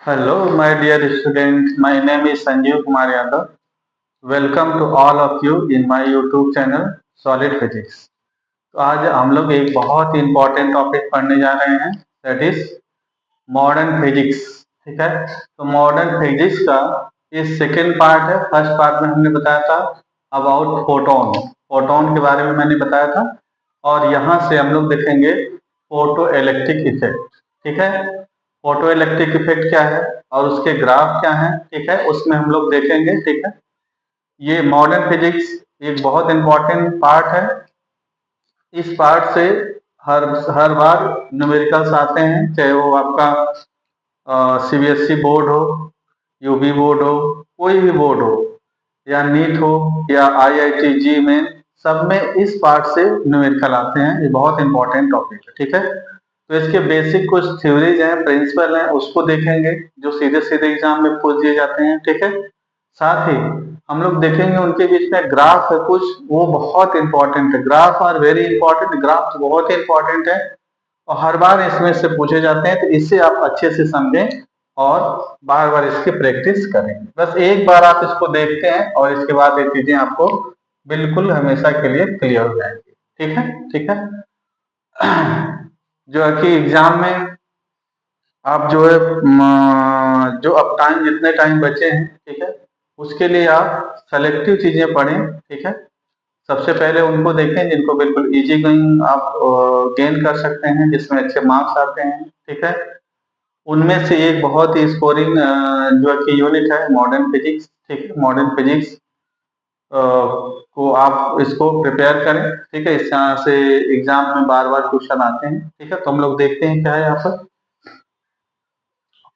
Hello, my dear students. My name is Sanjeev Kumar Yadav. Welcome to all of you in my YouTube channel Solid Physics. तो आज हम लोग एक बहुत ही important topic पढ़ने जा रहे हैं, दैट इज मॉडर्न फिजिक्स। ठीक है, तो मॉडर्न फिजिक्स का ये सेकेंड पार्ट है। फर्स्ट पार्ट में हमने बताया था अबाउट फोटोन, फोटोन के बारे में मैंने बताया था, और यहाँ से हम लोग देखेंगे फोटो इलेक्ट्रिक इफेक्ट। ठीक है, फोटो इलेक्ट्रिक इफेक्ट क्या है और उसके ग्राफ क्या है, ठीक है, उसमें हम लोग देखेंगे। ठीक है, ये मॉडर्न फिजिक्स एक बहुत इंपॉर्टेंट पार्ट है। इस पार्ट से हर हर बार न्यूमेरिकल्स आते हैं, चाहे वो आपका सीबीएसई बोर्ड हो, यूपी बोर्ड हो, कोई भी बोर्ड हो, या नीट हो, या आईआईटी जी में, सब में इस पार्ट से न्यूमेरिकल आते हैं। ये बहुत इंपॉर्टेंट टॉपिक है। ठीक है, तो इसके बेसिक कुछ थ्योरीज हैं, प्रिंसिपल हैं, उसको देखेंगे जो सीधे सीधे एग्जाम में पूछ दिए जाते हैं। ठीक है, साथ ही हम लोग देखेंगे उनके बीच में ग्राफ है कुछ, वो बहुत इंपॉर्टेंट है। Graph are very important, graph तो बहुत ही इंपॉर्टेंट है और हर बार इसमें से पूछे जाते हैं, तो इससे आप अच्छे से समझें और बार बार इसकी प्रैक्टिस करें। बस एक बार आप इसको देखते हैं और इसके बाद ये चीजें आपको बिल्कुल हमेशा के लिए क्लियर हो जाएंगी। ठीक है, ठीक है। जो है कि एग्जाम में आप जो है जो अब टाइम, जितने टाइम बचे हैं, ठीक है, उसके लिए आप सेलेक्टिव चीजें पढ़ें। ठीक है, सबसे पहले उनको देखें जिनको बिल्कुल इजी गोइंग आप गेन कर सकते हैं, जिसमें अच्छे मार्क्स आते हैं। ठीक है, उनमें से एक बहुत ही स्कोरिंग जो है कि यूनिट है मॉडर्न फिजिक्स। ठीक है, मॉडर्न फिजिक्स को आप इसको प्रिपेयर करें। ठीक है, इस यहाँ से एग्जाम में बार बार क्वेश्चन आते हैं। ठीक है, तो हम लोग देखते हैं क्या है यहाँ पर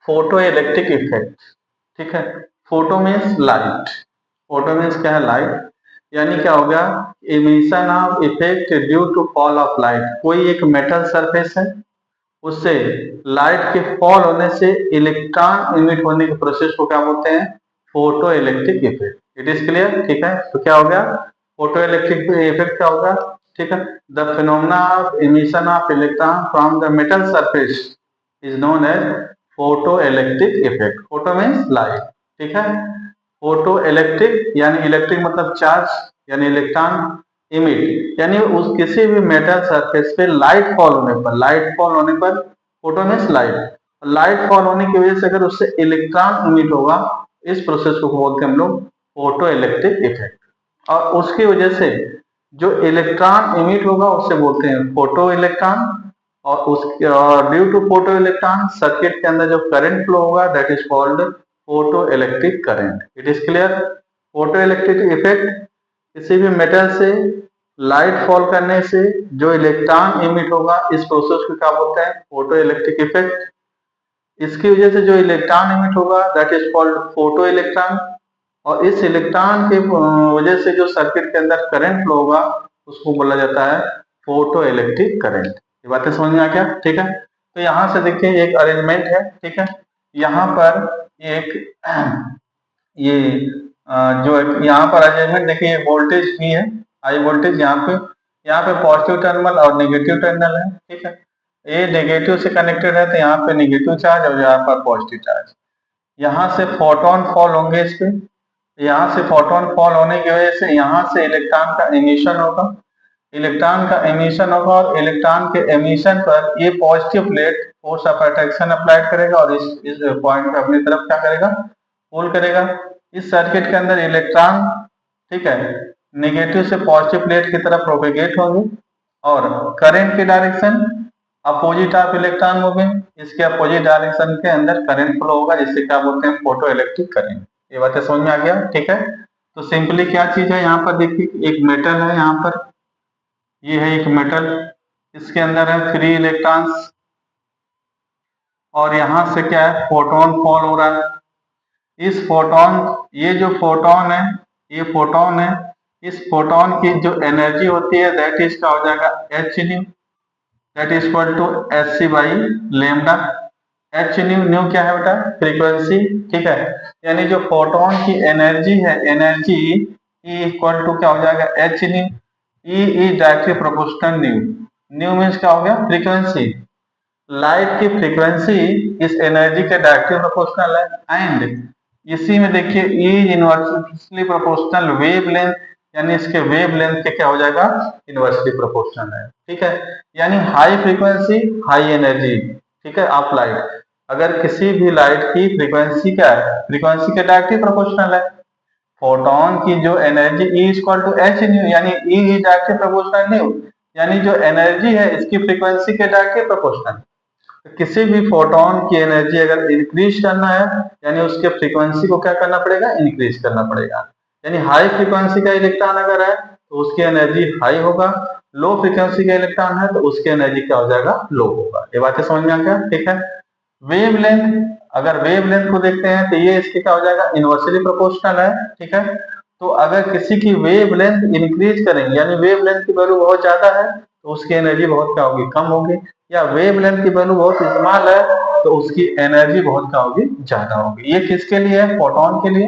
फोटो इलेक्ट्रिक इफेक्ट। ठीक है, photo means light, photo means क्या है, लाइट। यानी क्या होगा, emission of effect due to fall of light. कोई एक मेटल सरफेस है, उससे लाइट के फॉल होने से इलेक्ट्रॉन इमिट होने के प्रोसेस को क्या बोलते हैं, photo electric effect. It is clear. ठीक है, तो क्या हो गया, फोटो इलेक्ट्रिक इफेक्ट क्या होगा। ठीक है, the phenomena of emission of electron from the metal surface is known as photo electric effect. Photo means light. ठीक है, फोटो इलेक्ट्रिक यानी इलेक्ट्रिक मतलब चार्ज, यानी इलेक्ट्रॉन इमिट, यानी उस किसी भी मेटल सरफेस पे लाइट फॉल होने पर, लाइट फॉल होने पर, photo means light, light fall होने की वजह से अगर उससे इलेक्ट्रॉन इमिट होगा, इस प्रोसेस को बोलते हैं हम लोग फोटो इलेक्ट्रिक इफेक्ट। और उसकी वजह से जो इलेक्ट्रॉन इमिट होगा उसे बोलते हैं फोटो इलेक्ट्रॉन, और उसके due to photo electron circuit के अंदर जो करंट फ्लो होगा that is called photo electric current. It is clear. Photo electric effect, किसी भी मेटल से लाइट फॉल करने से जो इलेक्ट्रॉन इमिट होगा, इस प्रोसेस को क्या बोलते हैं, फोटो इलेक्ट्रिक इफेक्ट। इसकी वजह से जो इलेक्ट्रॉन इमिट होगा that is called photo electron, और इस इलेक्ट्रॉन के वजह से जो सर्किट के अंदर करंट फ्लो होगा उसको बोला जाता है फोटो इलेक्ट्रिक करंट। ये बातें समझ में आ गया। ठीक है, तो यहाँ से देखिए एक अरेंजमेंट है। ठीक है, यहाँ पर एक ये जो है यहाँ पर अरेंजमेंट देखिए, वोल्टेज भी है, हाई वोल्टेज यहाँ पे पॉजिटिव टर्मिनल और नेगेटिव टर्मिनल है। ठीक है, ये नेगेटिव से कनेक्टेड है तो यहाँ पे नेगेटिव चार्ज और यहाँ पर पॉजिटिव चार्ज। यहाँ से फोटोन फॉल होंगे इस पे, यहाँ से फोटोन फॉल होने की वजह से यहाँ से इलेक्ट्रॉन का एमिशन होगा, इलेक्ट्रॉन का एमिशन होगा, और इलेक्ट्रॉन के एमिशन पर ये positive plate force of attraction applied करेगा और इस पॉइंट पे अपनी तरफ क्या करेगा, पुल करेगा। इस सर्किट के अंदर इलेक्ट्रॉन, ठीक है, नेगेटिव से पॉजिटिव प्लेट की तरफ प्रोपेगेट होंगे, और करंट की direction opposite of electron moving, इसके अपोजिट डायरेक्शन के अंदर करंट फ्लो होगा, जिससे क्या बोलते हैं, फोटो इलेक्ट्रिक करंट। ये बातें समझ में आ गया। ठीक है, तो सिंपली क्या चीज है, यहाँ पर देखिए एक मेटल है, यहाँ पर ये है एक मेटल, इसके अंदर है 3 इलेक्ट्रॉन्स, और यहाँ से क्या है, फोटोन फॉल हो रहा है। इस फोटोन, ये जो फोटोन है, ये फोटोन है, इस फोटोन की जो एनर्जी होती है दैट इज क्या हो जाएगा, h nu, that is equal to h c by lambda. H nu, nu क्या है बेटा, फ्रीक्वेंसी। ठीक है, यानी जो फोटोन की एनर्जी है, एनर्जी ई इक्वल टू क्या हो जाएगा, h new. E is directly proportional new, new means क्या हो गया, फ्रीक्वेंसी। लाइट की फ्रीक्वेंसी इस एनर्जी के डायरेक्टली प्रोपोर्शनल है, एंड इसी में देखिए ई इनवर्सली प्रोपोर्शनल वेव लेंथ, यानी इसके वेव लेंथ के क्या हो जाएगा, इनवर्सली प्रोपोर्शनल है। ठीक है, यानी हाई फ्रीक्वेंसी हाई एनर्जी, ठीक है, ऑफ लाइट, अगर किसी भी लाइट की फ्रीक्वेंसी क्या है, फ्रीक्वेंसी के डायरेक्टली प्रोपोर्शनल है। फोटोन की जो energy E equal to h nu, यानी E is directly proportional nu, यानी जो एनर्जी है इसकी फ्रीक्वेंसी के डायरेक्टली प्रोपोर्शनल। तो किसी भी फोटोन की एनर्जी अगर इंक्रीज करना है, यानी उसके फ्रीक्वेंसी को क्या करना पड़ेगा, इंक्रीज करना पड़ेगा। यानी हाई फ्रीक्वेंसी का इलेक्ट्रॉन अगर है तो उसकी एनर्जी हाई होगा, लो फ्रीक्वेंसी का इलेक्ट्रॉन है तो उसकी एनर्जी क्या हो जाएगा, लो होगा। ये बातें समझ में आ गया। ठीक है, वेवलेंथ, अगर वेवलेंथ को देखते हैं तो ये इसके क्या हो जाएगा, इनवर्सली प्रोपोर्शनल है। ठीक है, तो अगर किसी की वेवलेंथ इंक्रीज करेंगे, यानी वेवलेंथ की वैल्यू बहुत ज्यादा है तो उसकी एनर्जी बहुत क्या होगी, कम होगी, या वेवलेंथ की वैल्यू बहुत स्मॉल है तो उसकी एनर्जी बहुत क्या होगी, ज्यादा होगी। ये किसके लिए है, फोटोन के लिए।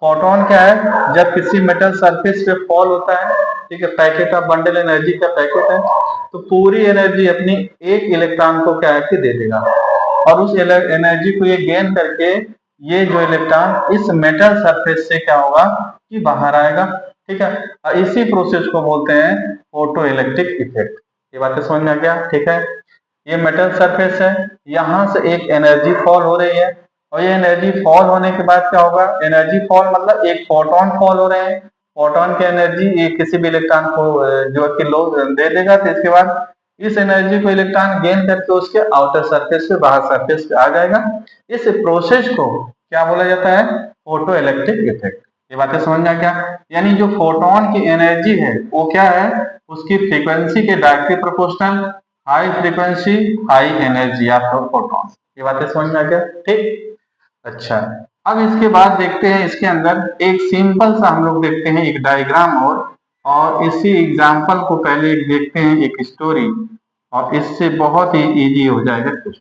फोटोन क्या है, जब किसी मेटल सरफेस पे फॉल होता है, ठीक है, पैकेट ऑफ बंडल एनर्जी का पैकेट है, तो पूरी एनर्जी अपनी एक इलेक्ट्रॉन को क्या है कि दे देगा, और उस एनर्जी को ये गेन करके ये जो इलेक्ट्रॉन इस मेटल सरफेस से क्या होगा कि बाहर आएगा। ठीक है, और इसी प्रोसेस को बोलते हैं फोटो इलेक्ट्रिक इफेक्ट। ये बातें समझ में आ गया। ठीक है, ये मेटल सरफेस है, यहाँ से एक एनर्जी फॉल हो रही है, और ये एनर्जी फॉल होने के बाद क्या होगा, एनर्जी फॉल मतलब एक फोटोन फॉल हो रहे हैं, फोटोन की एनर्जी ये किसी भी इलेक्ट्रॉन को जो कि लो दे देगा, तो इसके बाद इस एनर्जी को इलेक्ट्रॉन गेन करके उसके आउटर सरफेस पे, बाहर सरफेस पे आ जाएगा। इस प्रोसेस को क्या बोला जाता है, फोटो इलेक्ट्रिक इफेक्ट। ये बातें समझ में आ गया। यानी जो फोटोन की एनर्जी है वो क्या है, उसकी फ्रीक्वेंसी के directly proportional, high frequency high energy of photon. ये बातें समझ में आ गया। ठीक, अच्छा, अब इसके बाद देखते हैं इसके अंदर एक सिंपल सा हम लोग देखते हैं एक डायग्राम, और इसी एग्जांपल को पहले एक देखते हैं एक स्टोरी, और इससे बहुत ही इजी हो जाएगा कुछ।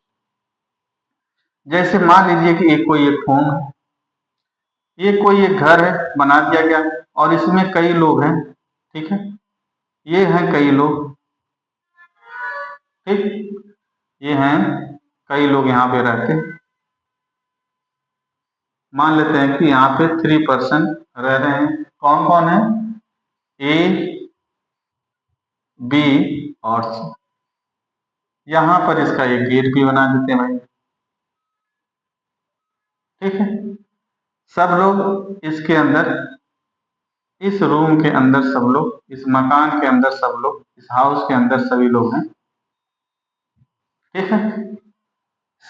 जैसे मान लीजिए कि एक कोई एक होम है, ये कोई एक घर है बना दिया गया, और इसमें कई लोग हैं। ठीक है, ये हैं कई लोग। ठीक, ये हैं कई लोग यहाँ पे रहते हैं। मान लेते हैं कि यहाँ पे 3 पर्सन रह रहे हैं। कौन कौन है, ए बी और सी। यहाँ पर इसका एक गेट भी बना देते हैं भाई। ठीक है, सब लोग इसके अंदर, इस रूम के अंदर सब लोग, इस मकान के अंदर सब लोग, इस हाउस के अंदर सभी लोग हैं। ठीक है,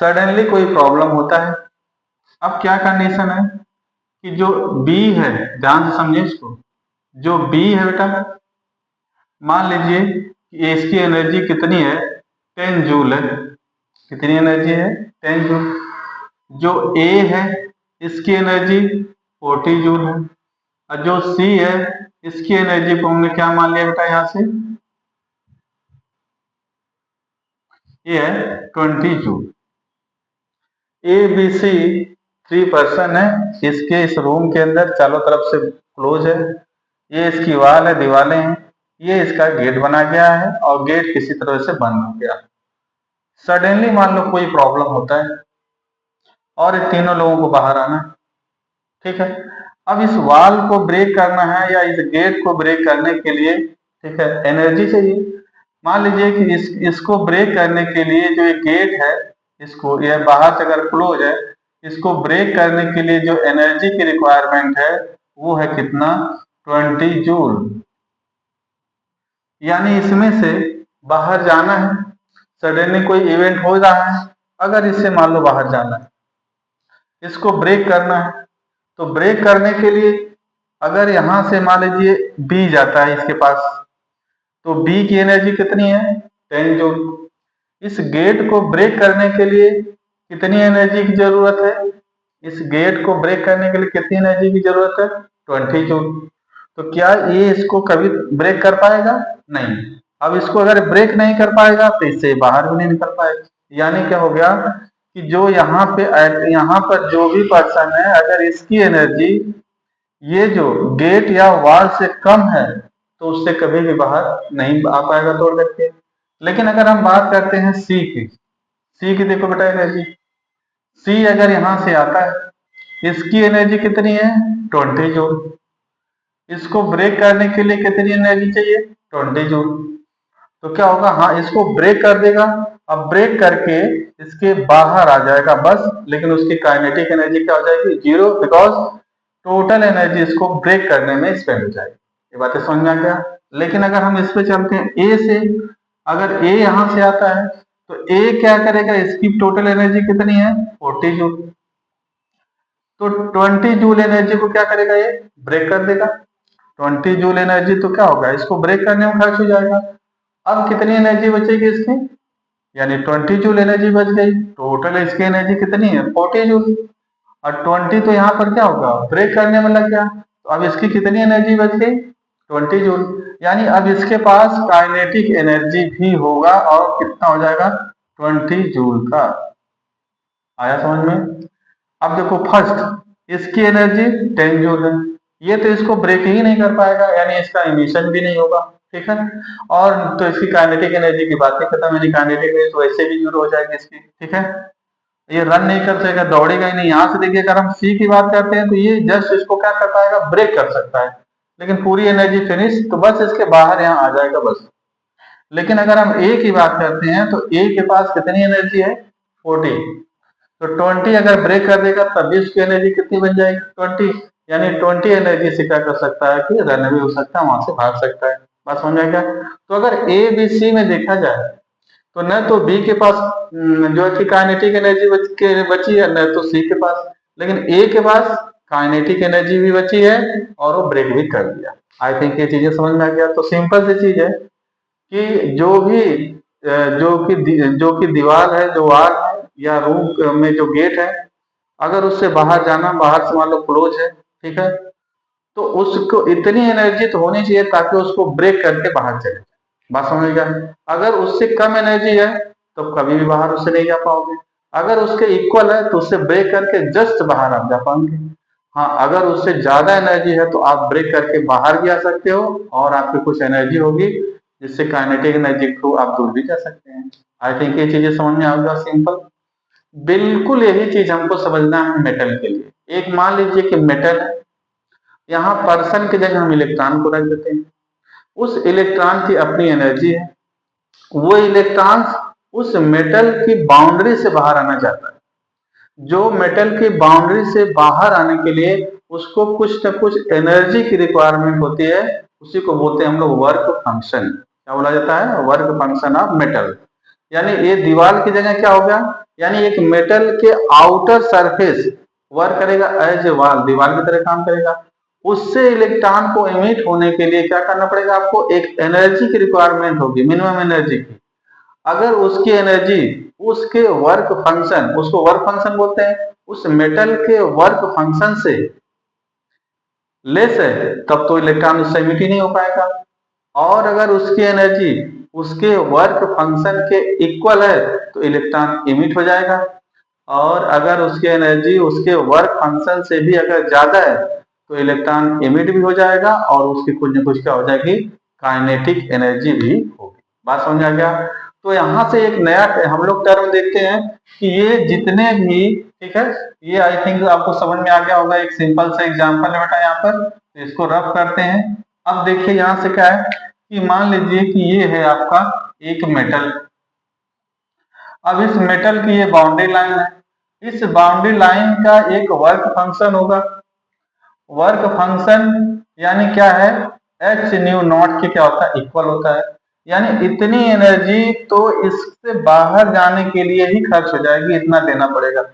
सडनली कोई प्रॉब्लम होता है। अब क्या कंडीशन है कि जो बी है, ध्यान से समझिए इसको, जो बी है बेटा, मान लीजिए कि इसकी एनर्जी कितनी है, 10 जूल है। कितनी एनर्जी है, 10 जूल। जो ए है इसकी एनर्जी 40 जूल है, और जो सी है इसकी एनर्जी को हमने क्या मान लिया बेटा, यहां से ये है 20 joule. A B C 3 person है, इसके इस रूम के अंदर चारों तरफ से क्लोज है, ये इसकी वाल है, दीवारें हैं, ये इसका गेट बना गया है, और गेट किसी तरह से बंद हो गया। सडनली मान लो कोई प्रॉब्लम होता है और इन तीनों लोगों को बाहर आना। ठीक है, अब इस वाल को ब्रेक करना है या इस गेट को ब्रेक करने के लिए, ठीक है, एनर्जी चाहिए। मान लीजिए कि इसको ब्रेक करने के लिए जो ये गेट है, इसको ये बाहर से अगर क्लोज है, इसको ब्रेक करने के लिए जो एनर्जी की रिक्वायरमेंट है वो है कितना, 20 जूल। यानी इसमें से बाहर जाना है, सडनली कोई इवेंट हो रहा है, अगर इससे मान लो बाहर जाना है, इसको ब्रेक करना है, तो ब्रेक करने के लिए अगर यहां से मान लीजिए बी जाता है इसके पास, तो बी की एनर्जी कितनी है, 10 जूल। इस गेट को ब्रेक करने के लिए कितनी एनर्जी की जरूरत है, इस गेट को ब्रेक करने के लिए कितनी एनर्जी की जरूरत है, 20 जूल। तो क्या ये इसको कभी ब्रेक कर पाएगा, नहीं। अब इसको अगर ब्रेक नहीं कर पाएगा तो इससे बाहर भी नहीं निकल पाएगा। यानी क्या हो गया कि जो यहाँ पे, यहाँ पर जो भी पर्सन है, अगर इसकी एनर्जी ये जो गेट या वॉल से कम है तो उससे कभी भी बाहर नहीं आ पाएगा तोड़ करके। लेकिन अगर हम बात करते हैं सी की, सी की देखो बेटा एनर्जी, सी अगर यहां से आता है, इसकी एनर्जी कितनी है 20 जूल। इसको ब्रेक करने के लिए कितनी एनर्जी चाहिए 20 जूल। तो क्या होगा, हाँ इसको ब्रेक कर देगा। अब ब्रेक करके इसके बाहर आ जाएगा बस, लेकिन उसकी काइनेटिक एनर्जी क्या हो जाएगी 0, बिकॉज टोटल एनर्जी इसको ब्रेक करने में स्पेंड हो जाएगी। ये बातें समझ में आ गया। लेकिन अगर हम इस पे चलते हैं ए से, अगर ए यहां से आता है तो ए क्या करेगा, इसकी टोटल एनर्जी कितनी है 40 जूल। तो 20 जूल एनर्जी को क्या करेगा, ये ब्रेक कर देगा। 20 जूल एनर्जी तो क्या होगा, इसको ब्रेक करने में खर्च हो जाएगा। अब कितनी एनर्जी बचेगी इसकी, यानी 20 जूल एनर्जी बच गई। टोटल इसकी एनर्जी कितनी है 40 जूल, और 20 तो यहाँ पर क्या होगा ब्रेक करने में लग गया। तो अब इसकी कितनी एनर्जी बच गई 20 जूल। यानी अब इसके पास काइनेटिक एनर्जी भी होगा, और कितना हो जाएगा 20 जूल का। आया समझ में। अब देखो फर्स्ट इसकी एनर्जी 10 जूल है, ये तो इसको ब्रेक ही नहीं कर पाएगा, यानी इसका इमिशन भी नहीं होगा, ठीक है। और तो इसकी काइनेटिक एनर्जी की बात ही खत्म, यानी काइनेटिक एनर्जी तो वैसे भी जीरो हो जाएगी इसकी, ठीक है। ये रन नहीं कर सकेगा, दौड़ेगा ही नहीं। यहाँ से देखिए अगर हम सी की बात करते हैं तो ये जस्ट इसको क्या कर पाएगा, ब्रेक कर सकता है, लेकिन पूरी एनर्जी फिनिश, तो बस इसके बाहर यहाँ आ जाएगा बस। लेकिन अगर हम ए की बात करते हैं तो ए के पास कितनी एनर्जी है 40, तो 20 अगर ब्रेक कर देगा तब भी उसकी एनर्जी कितनी बन जाएगी 20, यानी 20 एनर्जी से क्या कर सकता है कि रन भी हो सकता है, वहां से भाग सकता है। बात समझ में आ गया। तो अगर ए बी सी में देखा जाए तो न तो बी के पास जो है कि काइनेटिक एनर्जी बची है, न तो सी के पास, लेकिन ए के पास काइनेटिक एनर्जी भी बची है और वो ब्रेक भी कर दिया। आई थिंक ये चीजें समझ में आ गया। तो सिंपल सी चीज है कि जो कि दीवार है, जो वाल है या रूम में जो गेट है, अगर उससे बाहर जाना, बाहर से मान लो क्लोज है, ठीक है, तो उसको इतनी एनर्जी तो होनी चाहिए ताकि उसको ब्रेक करके बाहर चले। बात समझ गया। अगर उससे कम एनर्जी है तो कभी भी बाहर उससे नहीं जा पाओगे। अगर उसके इक्वल है तो उससे ब्रेक करके जस्ट बाहर आप जा पाएंगे। हाँ, अगर उससे ज्यादा एनर्जी है तो आप ब्रेक करके बाहर भी आ सकते हो, और आपकी कुछ एनर्जी होगी जिससे काइनेटिक एनर्जी के थ्रू आप दूर भी जा सकते हैं। आई थिंक ये चीजें समझ में आ गया सिंपल। बिल्कुल यही चीज हमको समझना है मेटल के लिए। एक मान लीजिए कि मेटल है, यहाँ पर्सन की जगह हम इलेक्ट्रॉन को रख देते हैं। उस इलेक्ट्रॉन की अपनी एनर्जी है, वो इलेक्ट्रॉन उस मेटल की बाउंड्री से बाहर आना चाहता है। जो मेटल की बाउंड्री से बाहर आने के लिए उसको कुछ न कुछ एनर्जी की रिक्वायरमेंट होती है, उसी को बोलते हैं हम लोग वर्क फंक्शन। क्या बोला जाता है, वर्क फंक्शन ऑफ मेटल। यानी ये दीवार की जगह क्या होगा, यानी एक मेटल के आउटर सरफेस वर्क करेगा एज ए वॉल, दीवार की तरह काम करेगा। उससे इलेक्ट्रॉन को इमिट होने के लिए क्या करना पड़ेगा, आपको एक एनर्जी की रिक्वायरमेंट होगी, मिनिमम एनर्जी की। अगर उसकी एनर्जी उसके वर्क फंक्शन, उसको वर्क फंक्शन बोलते हैं, उस मेटल के वर्क फंक्शन से लेस है, तब तो इलेक्ट्रॉन उससे इमिट ही नहीं हो पाएगा। और अगर उसकी एनर्जी उसके वर्क फंक्शन के इक्वल है तो इलेक्ट्रॉन इमिट हो जाएगा। और अगर उसकी एनर्जी उसके वर्क फंक्शन से भी अगर ज्यादा है तो इलेक्ट्रॉन इमिट भी हो जाएगा, और उसकी कुछ न कुछ क्या हो जाएगी, काइनेटिक एनर्जी भी होगी। बात समझ आ गया। तो यहाँ से एक नया हम लोग टर्म देखते हैं कि ये जितने भी, ठीक है, ये आई थिंक आपको समझ में आ गया होगा। एक सिंपल सा एग्जांपल है बेटा यहाँ पर, तो इसको रफ करते हैं। अब देखिए यहाँ से क्या है कि मान लीजिए कि ये है आपका एक मेटल। अब इस मेटल की ये बाउंड्री लाइन है, इस बाउंड्री लाइन का एक वर्क फंक्शन होगा। वर्क फंक्शन यानी क्या है, एच न्यू नॉट के क्या होता है, इक्वल होता है। यानी इतनी एनर्जी तो इससे बाहर जाने के लिए ही खर्च हो जाएगी, इतना देना पड़ेगा।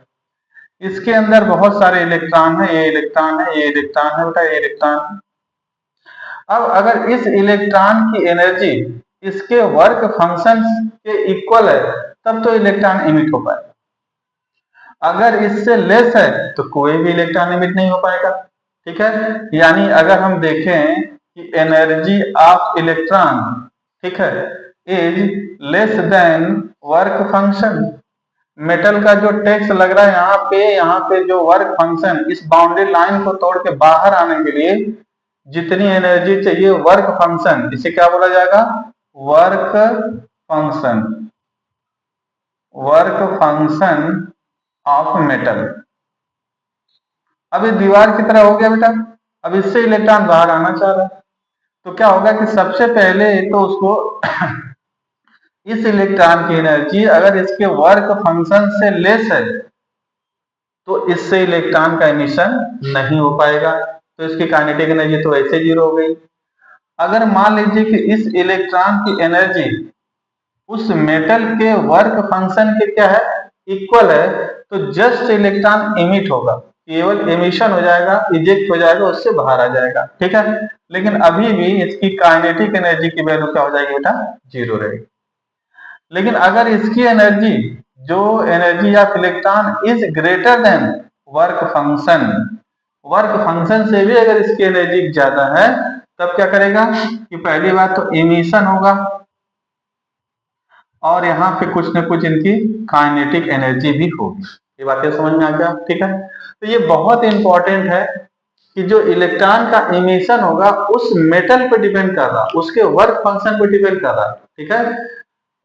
इसके अंदर बहुत सारे इलेक्ट्रॉन है, ये इलेक्ट्रॉन है, ये इलेक्ट्रॉन है बेटा, ये इलेक्ट्रॉन है। अब अगर इस इलेक्ट्रॉन की एनर्जी इसके वर्क फंक्शन के इक्वल है तब तो इलेक्ट्रॉन इमिट हो पाएगा। अगर इससे लेस है तो कोई भी इलेक्ट्रॉन इमिट नहीं हो पाएगा, ठीक है। यानी अगर हम देखें कि एनर्जी ऑफ इलेक्ट्रॉन, ठीक है, is less than work function. Metal का जो टेक्स्ट लग रहा है यहाँ पे जो वर्क फंक्शन, इस बाउंड्री लाइन को तोड़ के बाहर आने के लिए जितनी एनर्जी चाहिए वर्क फंक्शन, इसे क्या बोला जाएगा, work function. Work function of metal. अब ये दीवार की तरह हो गया बेटा, अब इससे इलेक्ट्रॉन बाहर आना चाह रहा है, तो क्या होगा कि सबसे पहले तो उसको इस इलेक्ट्रॉन की एनर्जी अगर इसके वर्क फंक्शन से लेस है तो इससे इलेक्ट्रॉन का एमिशन नहीं हो पाएगा, तो इसकी काइनेटिक एनर्जी तो ऐसे जीरो हो गई। अगर मान लीजिए कि इस इलेक्ट्रॉन की एनर्जी उस मेटल के वर्क फंक्शन के क्या है, इक्वल है, तो जस्ट इलेक्ट्रॉन इमिट होगा, केवल एमिशन हो जाएगा, इजेक्ट हो जाएगा, उससे बाहर आ जाएगा, ठीक है। लेकिन अभी भी इसकी काइनेटिक एनर्जी की वैल्यू क्या हो जाएगी बेटा, जीरो रहेगी। लेकिन अगर इसकी एनर्जी, जो energy of electron is greater than work function, work function से भी अगर इसकी एनर्जी ज्यादा है, तब क्या करेगा कि पहली बात तो इमिशन होगा और यहाँ पे कुछ न कुछ इनकी काइनेटिक एनर्जी भी होगी। ये बातें समझ में आ गया, ठीक है। तो ये बहुत इंपॉर्टेंट है कि जो इलेक्ट्रॉन का इमिशन होगा उस मेटल पर डिपेंड कर रहा, उसके वर्क फंक्शन पर डिपेंड कर रहा, ठीक है,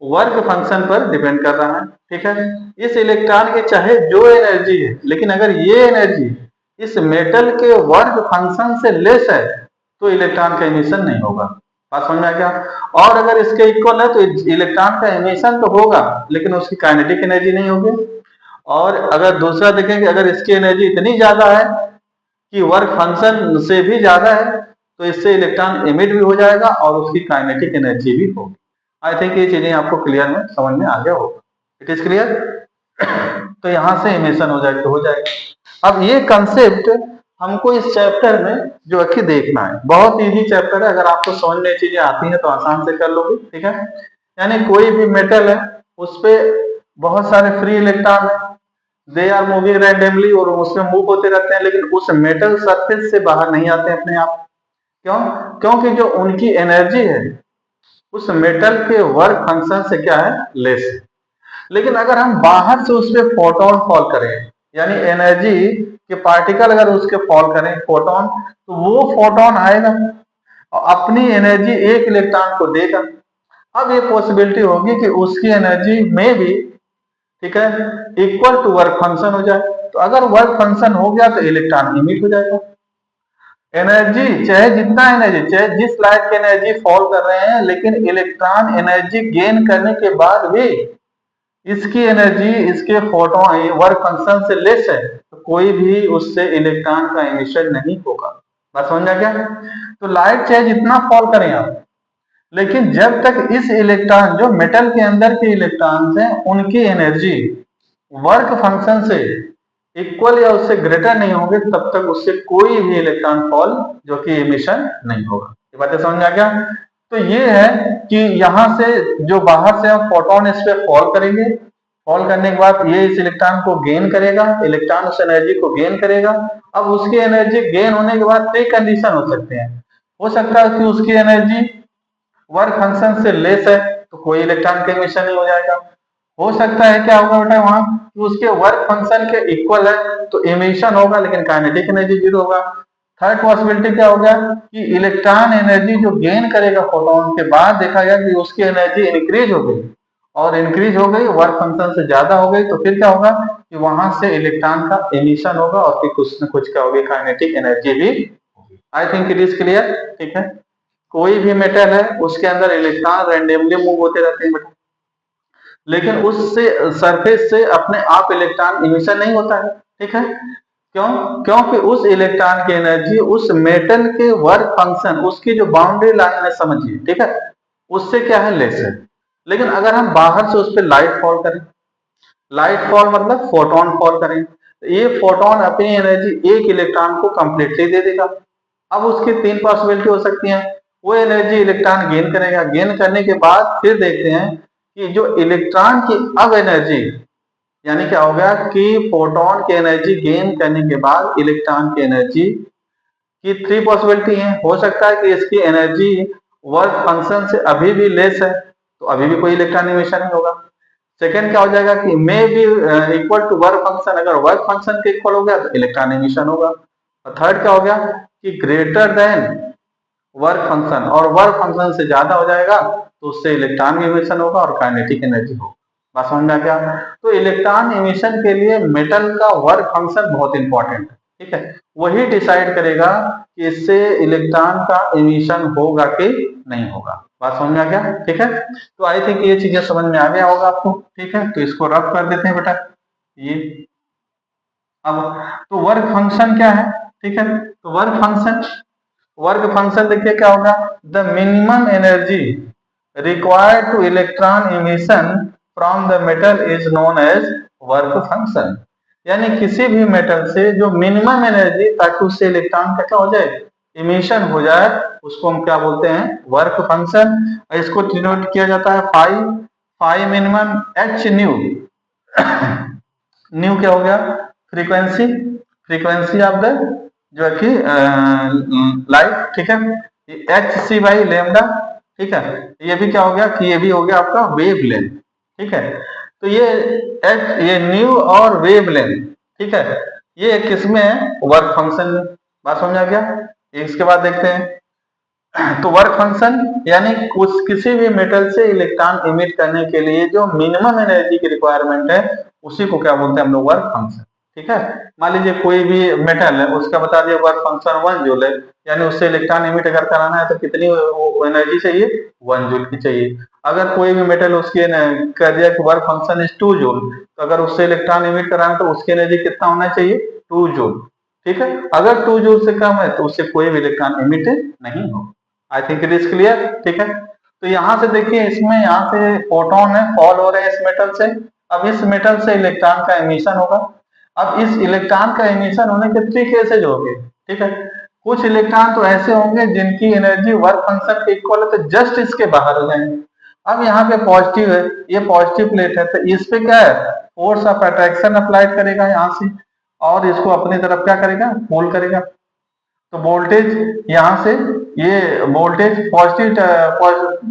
वर्क फंक्शन पर डिपेंड कर रहा है, ठीक है। इस इलेक्ट्रॉन की चाहे जो एनर्जी है, लेकिन अगर ये एनर्जी इस मेटल के वर्क फंक्शन से लेस है तो इलेक्ट्रॉन का एमिशन नहीं होगा। बात समझ में आ गया। और अगर इसके इक्वल है तो इलेक्ट्रॉन का एमिशन तो होगा लेकिन उसकी काइनेटिक एनर्जी नहीं होगी। और अगर दूसरा देखेंगे, अगर इसकी एनर्जी इतनी ज्यादा है कि वर्क फंक्शन से भी ज्यादा है तो इससे इलेक्ट्रॉन एमिट भी हो जाएगा और उसकी काइनेटिक एनर्जी भी होगी। आई थिंक ये चीजें आपको क्लियर में समझ में आ गया होगा। It is clear. तो यहां से इमिशन हो जाएगा तो हो जाएगा। अब ये कंसेप्ट हमको इस चैप्टर में जो है कि देखना है, बहुत इजी चैप्टर है, अगर आपको समझ में चीजें आती हैं तो आसान से कर लोगे, ठीक है। यानी कोई भी मेटल है उस पर बहुत सारे फ्री इलेक्ट्रॉन है, दे आर मूविंग रैंडमली और उसमें मूव होते रहते हैं, लेकिन उस मेटल सरफेस से बाहर नहीं आते अपने आप। क्यों? क्योंकि जो उनकी एनर्जी है उस मेटल के वर्क फंक्शन से क्या है, लेस है। लेकिन अगर हम बाहर से उस पर फोटोन फॉल करें, यानी एनर्जी के पार्टिकल अगर उसके फॉल करें फोटोन, तो वो फोटोन आएगा और अपनी एनर्जी एक इलेक्ट्रॉन को देगा। अब ये पॉसिबिलिटी होगी कि उसकी एनर्जी में भी, ठीक है, इक्वल टू वर्क फंक्शन हो जाए। तो अगर वर्क फंक्शन हो गया तो इलेक्ट्रॉन इमिट हो जाएगा। एनर्जी चाहे जितना एनर्जी, चाहे जिस लाइट की एनर्जी फॉल कर रहे हैं, लेकिन इलेक्ट्रॉन एनर्जी गेन करने के बाद भी इसकी एनर्जी इसके फोटोन वर्क फंक्शन से लेस है तो कोई भी उससे इलेक्ट्रॉन का एमिशन नहीं होगा। बात समझ आ गया। तो लाइट चाहे जितना फॉल करें आप, लेकिन जब तक इस इलेक्ट्रॉन, जो मेटल के अंदर के इलेक्ट्रॉन्स हैं, उनकी एनर्जी वर्क फंक्शन से इक्वल या उससे ग्रेटर नहीं होंगे, तब तक उससे कोई भी इलेक्ट्रॉन फॉल जो कि एमिशन नहीं होगा। ये बातें समझ में आ गया। तो ये है कि यहां से जो बाहर से हम फोटोन इस पे फॉल करेंगे, फॉल करने के बाद ये इस इलेक्ट्रॉन को गेन करेगा, इलेक्ट्रॉन उस एनर्जी को गेन करेगा। अब उसकी एनर्जी गेन होने के बाद कई कंडीशन हो सकते हैं। हो सकता है कि उसकी एनर्जी वर्क फंक्शन से लेस है तो कोई इलेक्ट्रॉन का एमिशन नहीं हो जाएगा। हो सकता है क्या होगा बेटा वहां कि उसके वर्क फंक्शन के इक्वल है तो एमिशन होगा लेकिन काइनेटिक एनर्जी जीरो होगा। थर्ड पॉसिबिलिटी क्या होगा कि इलेक्ट्रॉन एनर्जी जो गेन करेगा फोटोन के बाद, देखा गया कि उसकी एनर्जी इंक्रीज हो गई और इंक्रीज हो गई, वर्क फंक्शन से ज्यादा हो गई, तो फिर क्या होगा कि वहां से इलेक्ट्रॉन का एमिशन होगा और फिर कुछ न कुछ क्या होगी, काइनेटिक एनर्जी भी होगी। I think it is clear, ठीक है। कोई भी मेटल है उसके अंदर इलेक्ट्रॉन रैंडमली मूव होते रहते हैं बेटा, लेकिन उससे सरफेस से अपने आप इलेक्ट्रॉन इमिशन नहीं होता है, ठीक है। क्यों? क्योंकि उस इलेक्ट्रॉन की एनर्जी उस मेटल के वर्क फंक्शन, उसकी जो बाउंड्री लाइन है समझिए, ठीक है, उससे क्या है, लेस है। लेकिन अगर हम बाहर से उस पर लाइट फॉल करें, लाइट फॉल मतलब फोटोन फॉल करें, तो ये फोटोन अपनी एनर्जी एक इलेक्ट्रॉन को कंप्लीटली दे देगा। अब उसकी तीन पॉसिबिलिटी हो सकती है। वो एनर्जी इलेक्ट्रॉन गेन करेगा, गेन करने के बाद फिर देखते हैं कि जो इलेक्ट्रॉन की अब एनर्जी, यानी क्या हो गया कि फोटोन की एनर्जी गेन करने के बाद इलेक्ट्रॉन की एनर्जी की थ्री पॉसिबिलिटी है। हो सकता है कि इसकी एनर्जी वर्क फंक्शन से अभी भी लेस है तो अभी भी कोई इलेक्ट्रॉन इमिशन नहीं होगा। सेकेंड क्या हो जाएगा कि may be equal to work function, अगर वर्क फंक्शन के इक्वल हो गया तो इलेक्ट्रॉन इमिशन होगा। और थर्ड क्या हो गया कि ग्रेटर देन वर्क फंक्शन, और वर्क फंक्शन से ज्यादा हो जाएगा तो उससे इलेक्ट्रॉन इमिशन होगा और काइनेटिक एनर्जी होगा। बात समझ में आ गया। तो इलेक्ट्रॉन इमिशन के लिए मेटल का वर्क फंक्शन बहुत इंपॉर्टेंट है, ठीक है, वही डिसाइड करेगा कि इससे इलेक्ट्रॉन का इमिशन होगा कि नहीं होगा। बात समझ में आ गया, ठीक है। तो आई थिंक ये चीजें समझ में आ गया होगा आपको, ठीक है। तो इसको रफ कर देते हैं बेटा ये। अब तो वर्क फंक्शन क्या है, ठीक है। तो वर्क फंक्शन देखिए क्या होगा, the minimum energy required to electron emission from the metal is known as work function. यानी किसी भी मेटल से जो मिनिमम एनर्जी ताकि उससे इलेक्ट्रॉन का क्या हो जाए, इमिशन हो जाए, उसको हम क्या बोलते हैं, वर्क फंक्शन। इसको डिनोट किया जाता है phi minimum h nu. Nu क्या हो गया, फ्रीक्वेंसी ऑफ द जो है कि लाइट, ठीक है। एच सी बाई लेमडा, ठीक है। ये भी क्या हो गया कि ये भी हो गया आपका वेव लेंथ, ठीक है। तो ये न्यू और वेव लेंथ, ठीक है, ये किसमें है, वर्क फंक्शन में। बात समझ आ गया। इसके बाद देखते हैं, तो वर्क फंक्शन यानी किसी भी मेटल से इलेक्ट्रॉन इमिट करने के लिए जो मिनिमम एनर्जी की रिक्वायरमेंट है उसी को क्या बोलते हैं हम लोग, वर्क फंक्शन, ठीक है। मान लीजिए कोई भी मेटल है, उसका बता दिया वर्क फंक्शन 1 जूल है, यानी उससे इलेक्ट्रॉन इमिट अगर कराना है तो कितनी एनर्जी चाहिए, 1 जूल की चाहिए। अगर कोई भी मेटल उसकी कह दिया कि वर्क फंक्शन इज 2 जूल, तो अगर उससे इलेक्ट्रॉन इमिट कराना है तो उसकी एनर्जी कितना होना चाहिए, 2 जूल, ठीक है। अगर 2 जूल से कम है तो उससे कोई भी इलेक्ट्रॉन इमिट नहीं हो। I think it is clear, ठीक है। तो यहाँ से देखिए, इसमें यहाँ से फोटोन है, फॉल हो रहे हैं इस मेटल से। अब इस मेटल से इलेक्ट्रॉन का एमिशन होगा। अब इस इलेक्ट्रॉन का एमिशन होने के 3 केसेज होंगे, ठीक है। कुछ इलेक्ट्रॉन तो ऐसे होंगे जिनकी एनर्जी वर्क फंक्शन के इक्वल है, तो जस्ट इसके बाहर हो जाएंगे। अब यहाँ पे पॉजिटिव है, ये पॉजिटिव प्लेट है, तो इस पे क्या है, फोर्स ऑफ अट्रैक्शन अप्लाइड करेगा यहाँ से, और इसको अपनी तरफ क्या करेगा, पुल करेगा। तो वोल्टेज यहाँ से, ये वोल्टेज पॉजिटिव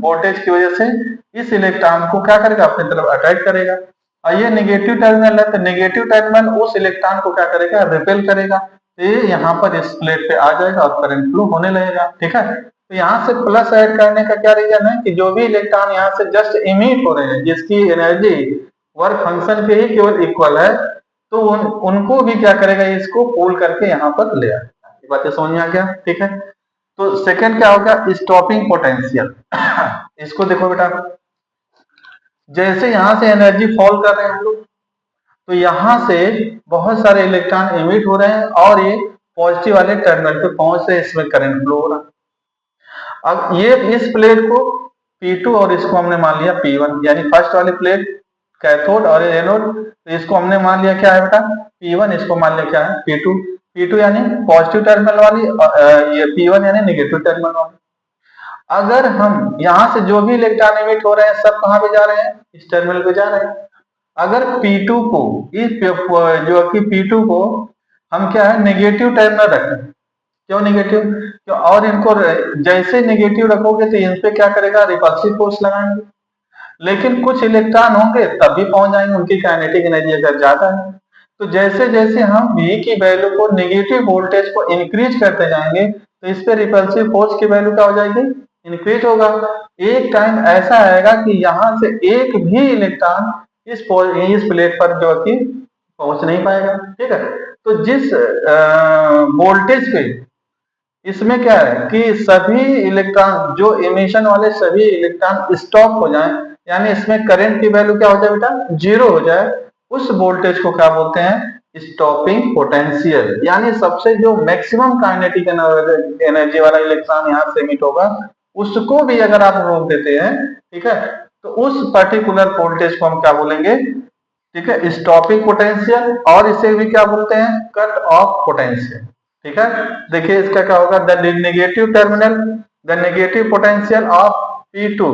वोल्टेज की वजह से इस इलेक्ट्रॉन को क्या करेगा, अपनी तरफ अट्रैक्ट करेगा। और ये नेगेटिव टर्मिनल है, तो नेगेटिव टर्मिनल उस इलेक्ट्रॉन को क्या करेगा, रिपेल करेगा। तो ये यहाँ पर इस प्लेट पे आ जाएगा और करंट फ्लो होने लगेगा, ठीक है। तो यहाँ से प्लस ऐड करने का क्या रीजन है कि जो भी इलेक्ट्रॉन यहाँ से जस्ट इमिट हो रहे हैं, जिसकी एनर्जी वर्क फंक्शन के ही केवल इक्वल है, तो उनको भी क्या करेगा, इसको पुल करके यहाँ पर ले आएगा। ये बातें समझ में आ गया, ठीक है। तो सेकंड क्या होगा, स्टॉपिंग पोटेंशियल। इसको देखो बेटा, जैसे यहां से एनर्जी फॉल कर रहे हैं हम लोग, तो यहां से बहुत सारे इलेक्ट्रॉन इमिट हो रहे हैं और ये पॉजिटिव वाले टर्मिनल पे पहुंच रहे हैं, इसमें करंट फ्लो हो रहा है। अब ये इस प्लेट को P2 और इसको हमने मान लिया P1, यानी फर्स्ट वाली प्लेट कैथोड और एनोड, तो इसको हमने मान लिया क्या है बेटा, P1, इसको मान लिया क्या है, P2। P2 यानी पॉजिटिव टर्मिनल वाली, ये P1 यानी नेगेटिव टर्मिनल वाली। अगर हम यहाँ से जो भी इलेक्ट्रॉन इमिट हो रहे हैं सब कहाँ पे जा रहे हैं, इस टर्मिनल पे जा रहे हैं। अगर P2 को, इस जो कि P2 को हम क्या है, नेगेटिव टर्मिनल रखें। क्यों नेगेटिव, क्यों, और इनको जैसे नेगेटिव रखोगे तो इन पे क्या करेगा, रिपल्सिव फोर्स लगाएंगे। लेकिन कुछ इलेक्ट्रॉन होंगे तब भी पहुंच जाएंगे, उनकी काइनेटिक एनर्जी अगर ज्यादा है। तो जैसे जैसे हम V की वैल्यू को, नेगेटिव वोल्टेज को इंक्रीज करते जाएंगे, तो इस पे रिपल्सिव फोर्स की वैल्यू क्या हो जाएगी, इंक्रीज होगा। एक टाइम ऐसा आएगा कि यहाँ से एक भी इलेक्ट्रॉन इस प्लेट पर जो कि पहुंच नहीं पाएगा, ठीक है। तो जिस वोल्टेज पे, इसमें क्या है कि सभी इलेक्ट्रॉन जो इमिशन वाले सभी इलेक्ट्रॉन स्टॉप हो जाएं, यानी इसमें करंट की वैल्यू क्या हो जाए बेटा, 0 हो जाए, उस वोल्टेज को क्या बोलते हैं, स्टॉपिंग पोटेंशियल। यानी सबसे जो मैक्सिमम काइनेटिक एनर्जी वाला इलेक्ट्रॉन यहाँ से इमिट होगा, उसको भी अगर आप रोक देते हैं, ठीक है, तो उस पर्टिकुलर वोल्टेज को हम क्या बोलेंगे, ठीक है, स्टॉपिंग पोटेंशियल। और इसे भी क्या बोलते हैं, कट ऑफ पोटेंशियल, ठीक है। देखिए इसका क्या होगा, the negative terminal, the negative potential of P2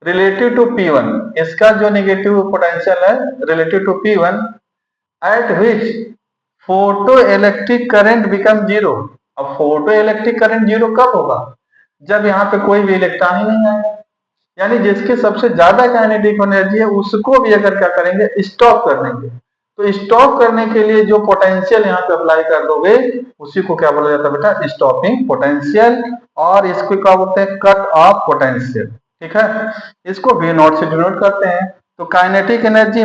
relative to P1, इसका जो नेगेटिव पोटेंशियल है relative to P1, at which photo electric current become 0। अब फोटो इलेक्ट्रिक करंट 0 कब होगा, जब यहाँ पे कोई भी इलेक्ट्रॉन ही नहीं आएगा। यानी जिसके सबसे ज्यादा काइनेटिक एनर्जी है उसको भी अगर क्या करेंगे, स्टॉप कर देंगे। तो स्टॉप करने के लिए जो पोटेंशियल यहाँ पे अप्लाई कर दोगे, उसी को क्या बोला जाता है बेटा, स्टॉपिंग पोटेंशियल। और इसको क्या बोलते हैं, कट ऑफ पोटेंशियल, ठीक है। इसको V0 से डिनोट करते हैं। तो kinetic energy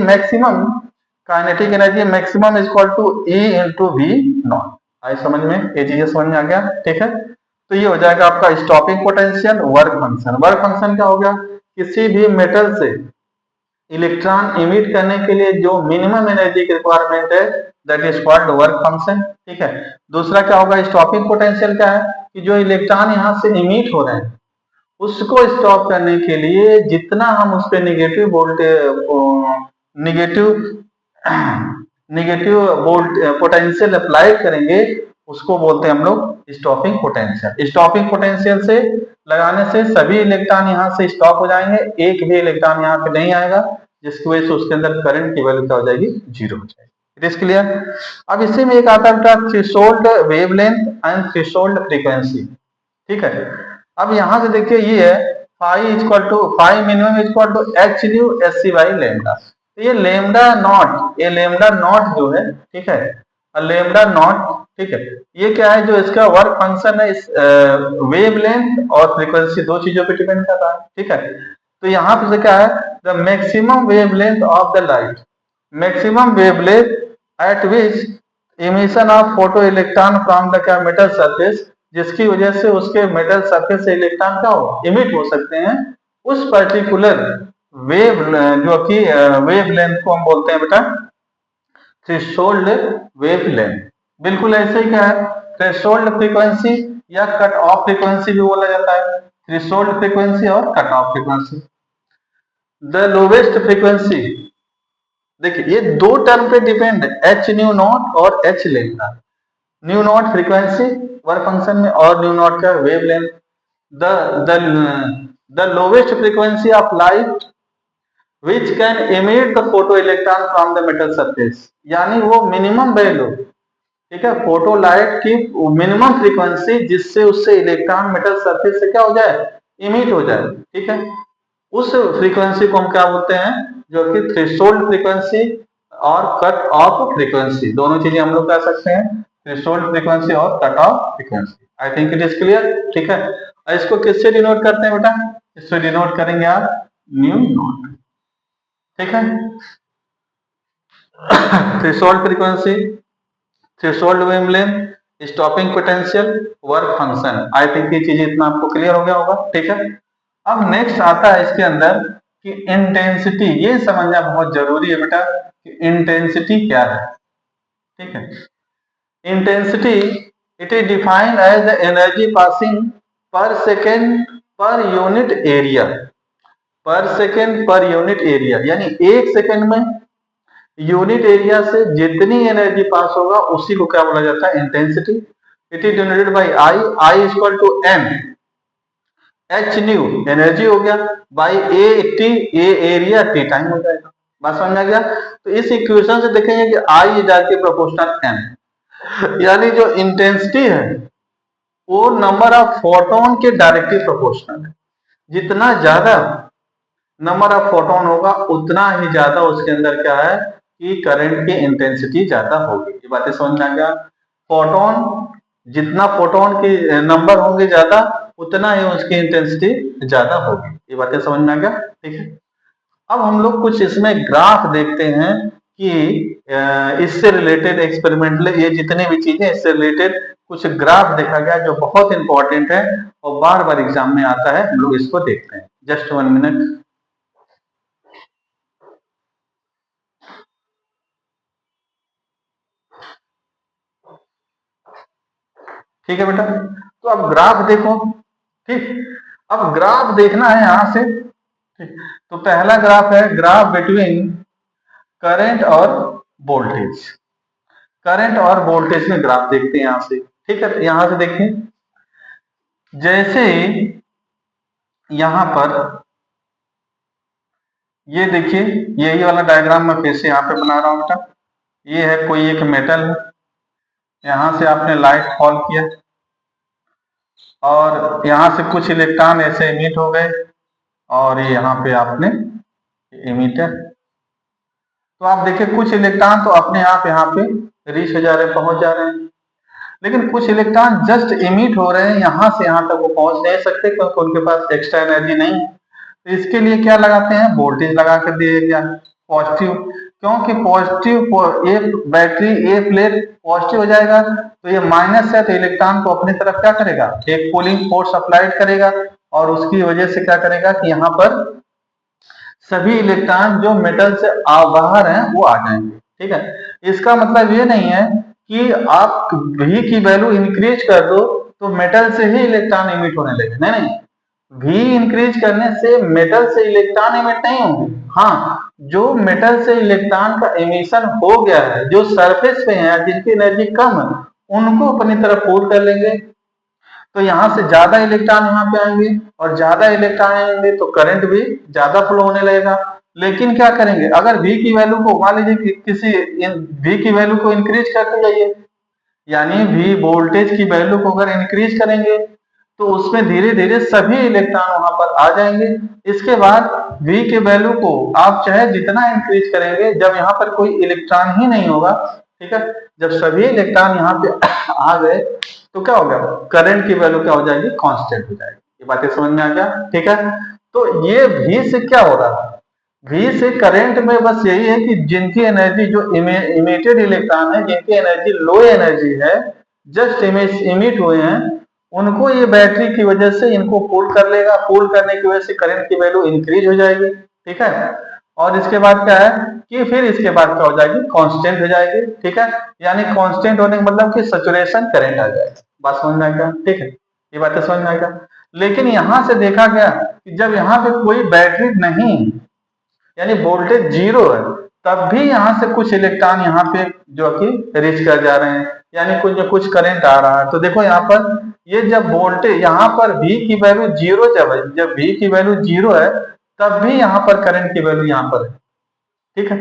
maximum is equal to E into V naught. आई समझ में, ये चीजें समझ में आ गया, ठीक है। तो ये हो जाएगा आपका stopping potential, work function. Work function क्या हो गया, किसी भी मेटल से इलेक्ट्रॉन इमिट करने के लिए जो मिनिमम एनर्जी की रिक्वायरमेंट है, that is called work function, ठीक है। दूसरा क्या होगा, स्टॉपिंग पोटेंशियल क्या है, कि जो इलेक्ट्रॉन यहाँ से इमिट हो रहे हैं उसको स्टॉप करने के लिए जितना हम उस पर negative voltage negative negative volt potential apply करेंगे उसको बोलते हैं हम लोग स्टॉपिंग पोटेंशियल। स्टॉपिंग पोटेंशियल से लगाने से सभी इलेक्ट्रॉन यहाँ से स्टॉप हो जाएंगे, एक भी इलेक्ट्रॉन यहाँ पे नहीं आएगा, जिसकी वजह से उसके अंदर करंट की वैल्यू क्या हो जाएगी, 0 हो जाएगी। It is clear. अब इसी में एक आता है threshold wavelength and threshold frequency, ठीक है। अब यहां से देखिए ये है phi minimum equal to h nu s c by lambda. तो ये लेमडा नॉट जो है, ठीक है, लेमडा नॉट, ठीक है, ये क्या है, जो इसका वर्क फंक्शन है इस वेवलेंथ और फ्रीक्वेंसी दो चीजों पे डिपेंड कर रहा है, ठीक है। तो यहाँ पे क्या है, the maximum wavelength of the light, maximum wavelength eight which emission of photo electron from the metal surface, जिसकी वजह से उसके मेटल सरफेस से इलेक्ट्रॉन क्या हो, इमिट हो सकते हैं, उस पर्टिकुलर वेव जो कि वेव लेंथ को हम बोलते हैं बेटा थ्रेशोल्ड वेव लेंथ। बिल्कुल ऐसे ही क्या है, थ्रेशोल्ड फ्रीक्वेंसी या कट ऑफ फ्रीक्वेंसी भी बोला जाता है, थ्रेशोल्ड फ्रीक्वेंसी और cut off frequency. The lowest frequency, देखिए ये दो टर्म पे डिपेंड है, एच न्यू नॉट और H lambda. New not frequency work function में और न्यू नॉट का wave length. The lowest frequency of light which can emit the photo electron from the metal surface, यानी वो minimum value, ठीक है, photo light की minimum frequency जिससे उससे इलेक्ट्रॉन मेटल सरफेस से क्या हो जाए, इमिट हो जाए, ठीक है, उस फ्रीक्वेंसी को हम क्या बोलते हैं, जो कि थ्रेशोल्ड फ्रीक्वेंसी और कट ऑफ फ्रीक्वेंसी, दोनों चीजें हम लोग कह सकते हैं, थ्रेशोल्ड फ्रीक्वेंसी और cut off frequency. I think it is clear, ठीक है। इसको किससे डिनोट करते हैं बेटा, इससे डिनोट करेंगे आप न्यू नॉट, ठीक है। Threshold frequency, threshold wavelength, stopping potential, work function. I think ये चीजें इतना आपको क्लियर हो गया होगा, ठीक है। अब नेक्स्ट आता है इसके अंदर कि इंटेंसिटी, ये समझना बहुत जरूरी है बेटा कि इंटेंसिटी क्या है, ठीक है। Intensity it is defined as the energy passing per second per unit area, per second per unit area, यानी एक सेकेंड में यूनिट एरिया से जितनी एनर्जी पास होगा उसी को क्या बोला जाता है, intensity. It is denoted by I equal to m h nu energy हो गया, by A t, A area, t time हो जाएगा। बात समझ आ गया। तो इस इक्वेशन से देखेंगे कि I is directly proportional M, यानी जो इंटेंसिटी है वो नंबर ऑफ फोटोन के डायरेक्टली प्रोपोर्शनल है। जितना ज्यादा नंबर ऑफ फोटोन होगा उतना ही ज्यादा उसके अंदर क्या है कि करंट की इंटेंसिटी ज्यादा होगी। ये बातें समझ में आ गया। फोटोन, जितना फोटोन की नंबर होंगे ज्यादा उतना ही उसकी इंटेंसिटी ज्यादा होगी। ये बातें समझ में आ गया, ठीक है। अब हम लोग कुछ इसमें ग्राफ देखते हैं कि इससे रिलेटेड एक्सपेरिमेंटल, ये जितने भी चीजें इससे रिलेटेड कुछ ग्राफ देखा गया जो बहुत इंपॉर्टेंट है और बार बार एग्जाम में आता है, हम लोग इसको देखते हैं। Just 1 minute. ठीक है बेटा, तो अब ग्राफ देखो, ठीक। अब ग्राफ देखना है यहां से, ठीक। तो पहला ग्राफ है ग्राफ बिटवीन करंट और वोल्टेज। करंट और वोल्टेज में ग्राफ देखते हैं यहां से, ठीक है। तो यहां से देखिए, जैसे यहां पर ये देखिए, यही वाला डायग्राम मैं फिर से यहाँ पे बना रहा हूं बेटा। ये है कोई एक मेटल है, यहां से आपने लाइट फॉल किया और यहां से कुछ इलेक्ट्रॉन ऐसे इमिट हो गए और ये यहाँ पे आपने इमिटर, तो आप देखिए कुछ इलेक्ट्रॉन तो अपने आप यहाँ पे रीच हो जा रहे हैं, पहुंच जा रहे हैं, लेकिन कुछ इलेक्ट्रॉन जस्ट इमिट हो रहे हैं, यहां से यहां तक वो पहुंच नहीं सकते क्योंकि उनके पास एक्स्ट्रा एनर्जी नहीं है। तो इसके लिए क्या लगाते हैं, वोल्टेज लगा कर दिया गया पॉजिटिव, क्योंकि पॉजिटिव ये बैटरी ए प्लेट पॉजिटिव हो जाएगा, तो ये माइनस है, तो इलेक्ट्रॉन को अपनी तरफ क्या करेगा, एक पुलिंग फोर्स अप्लाइड करेगा, और उसकी वजह से क्या करेगा कि यहाँ पर सभी इलेक्ट्रॉन जो मेटल से बाहर हैं वो आ जाएंगे। ठीक है, इसका मतलब ये नहीं है कि आप V की वैल्यू इंक्रीज कर दो तो मेटल से ही इलेक्ट्रॉन इमिट होने लगे, नहीं नहीं, V इंक्रीज करने से मेटल से इलेक्ट्रॉन इमिट नहीं होंगे। हाँ, जो मेटल से इलेक्ट्रॉन का इमिशन हो गया है, जो सरफेस पे है, जिनकी एनर्जी कम है, उनको अपनी तरफ पुल कर लेंगे, तो यहाँ से ज्यादा इलेक्ट्रॉन यहाँ पे आएंगे, और ज्यादा इलेक्ट्रॉन आएंगे तो करंट भी ज्यादा फ्लो होने लगेगा। लेकिन क्या करेंगे, अगर V की वैल्यू को मान लीजिए कि किसी V की वैल्यू को इंक्रीज करते जाइए, यानी V वोल्टेज की वैल्यू को अगर इंक्रीज करेंगे तो उसमें धीरे धीरे सभी इलेक्ट्रॉन वहां पर आ जाएंगे। इसके बाद V के वैल्यू को आप चाहे जितना इंक्रीज करेंगे, जब यहाँ पर कोई इलेक्ट्रॉन ही नहीं होगा, ठीक है, जब सभी इलेक्ट्रॉन यहाँ पे आ गए तो क्या होगा, करंट की वैल्यू क्या हो जाएगी, कांस्टेंट हो जाएगी। ये बातें समझ में आ गया, ठीक है। तो ये V से क्या हो रहा है, V से करंट में बस यही है कि जिनकी एनर्जी जो इमिटेड इलेक्ट्रॉन है, जिनकी एनर्जी लो एनर्जी है, जस्ट इमिट हुए हैं, उनको ये बैटरी की वजह से इनको पुल कर लेगा, पुल करने की वजह से करंट की वैल्यू इंक्रीज हो जाएगी। ठीक है, और इसके बाद क्या है कि फिर इसके बाद क्या हो जाएगी, कांस्टेंट हो जाएगी। ठीक है, यानी कांस्टेंट होने का मतलब कि सैचुरेशन करंट आ जाएगा। बात समझ में आएगा, ठीक है, ये बातें समझ में आएगा। लेकिन यहां से देखा गया कि जब यहाँ पे कोई बैटरी नहीं, यानी वोल्टेज जीरो है, तब भी यहाँ से कुछ इलेक्ट्रॉन यहाँ पे जो कि रीच कर जा रहे हैं, यानी कुछ करंट आ रहा है। तो देखो यहाँ पर ये जब वोल्टेज यहाँ पर V की वैल्यू जीरो, जब V की वैल्यू जीरो है तब भी यहाँ पर करंट की वैल्यू यहाँ पर है। ठीक है,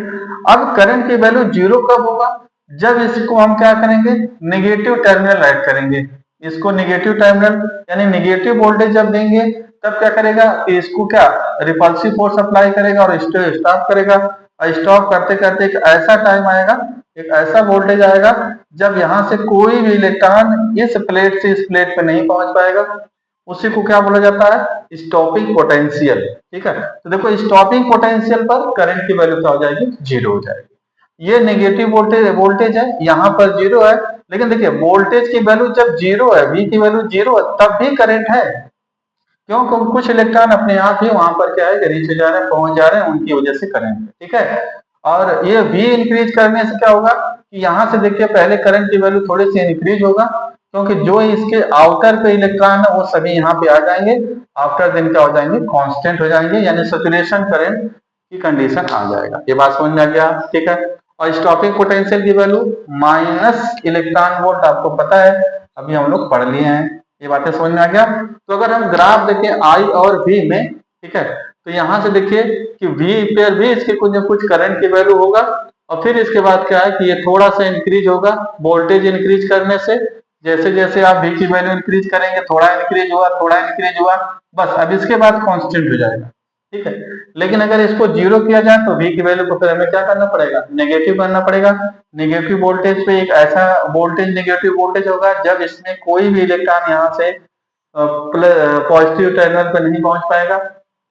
अब करंट की वैल्यू जीरो कब होगा, जब इसको हम क्या करेंगे, नेगेटिव टर्मिनल ऐड करेंगे, इसको नेगेटिव टर्मिनल यानी नेगेटिव वोल्टेज जब देंगे तब क्या करेगा कि इसको क्या रिपल्सिव फोर्स अप्लाई करेगा और स्टॉप करेगा, और स्टॉप करते करते एक ऐसा टाइम आएगा, एक ऐसा वोल्टेज आएगा जब यहाँ से कोई भी इलेक्ट्रॉन इस प्लेट से इस प्लेट पे नहीं पहुंच पाएगा, उसी को क्या बोला जाता है, स्टॉपिंग पोटेंशियल। ठीक है, तो देखो स्टॉपिंग पोटेंशियल पर करंट की वैल्यू क्या हो जाएगी, जीरो हो जाएगी। ये नेगेटिव वोल्टेज है, यहाँ पर जीरो है, लेकिन देखिए वोल्टेज की वैल्यू जब जीरो है, V की वैल्यू जीरो है, तब भी करंट है, क्यों, क्योंकि कुछ इलेक्ट्रॉन अपने आप ही वहां पर क्या है, रीच हो जा रहे हैं, पहुंच जा रहे हैं, उनकी वजह से करंट है। ठीक है, और ये V इंक्रीज करने से क्या होगा कि यहाँ से देखिए पहले करंट की वैल्यू थोड़ी सी इंक्रीज होगा, क्योंकि जो इसके आउटर पे इलेक्ट्रॉन है वो सभी यहाँ पे आ जाएंगे, आफ्टर देन क्या हो जाएंगे, कांस्टेंट हो जाएंगे, यानी सैचुरेशन करंट की कंडीशन आ जाएगा। ये बात समझ में आ गया, ठीक है। और स्टॉपिंग पोटेंशियल की वैल्यू माइनस इलेक्ट्रॉन वोल्ट, आपको पता है, अभी हम लोग पढ़ लिए हैं, ये बातें समझ में आ गया। तो अगर हम ग्राफ देखें I और V में, ठीक है, तो यहां से देखिए कि V पे भी इसके कुछ न कुछ करंट की वैल्यू होगा, और फिर इसके बाद क्या है कि ये थोड़ा सा इंक्रीज होगा वोल्टेज इंक्रीज करने से, जैसे जैसे आप V की वैल्यू इंक्रीज करेंगे, थोड़ा इंक्रीज हुआ, थोड़ा इंक्रीज हुआ, बस अब इसके बाद कांस्टेंट हो जाएगा। ठीक है, लेकिन अगर इसको जीरो किया जाए तो V की वैल्यू को फिर हमें क्या करना पड़ेगा, नेगेटिव करना पड़ेगा। नेगेटिव वोल्टेज पे एक ऐसा वोल्टेज, नेगेटिव वोल्टेज होगा जब इसमें कोई भी इलेक्ट्रॉन यहाँ से पॉजिटिव टर्मिनल पर नहीं पहुंच पाएगा,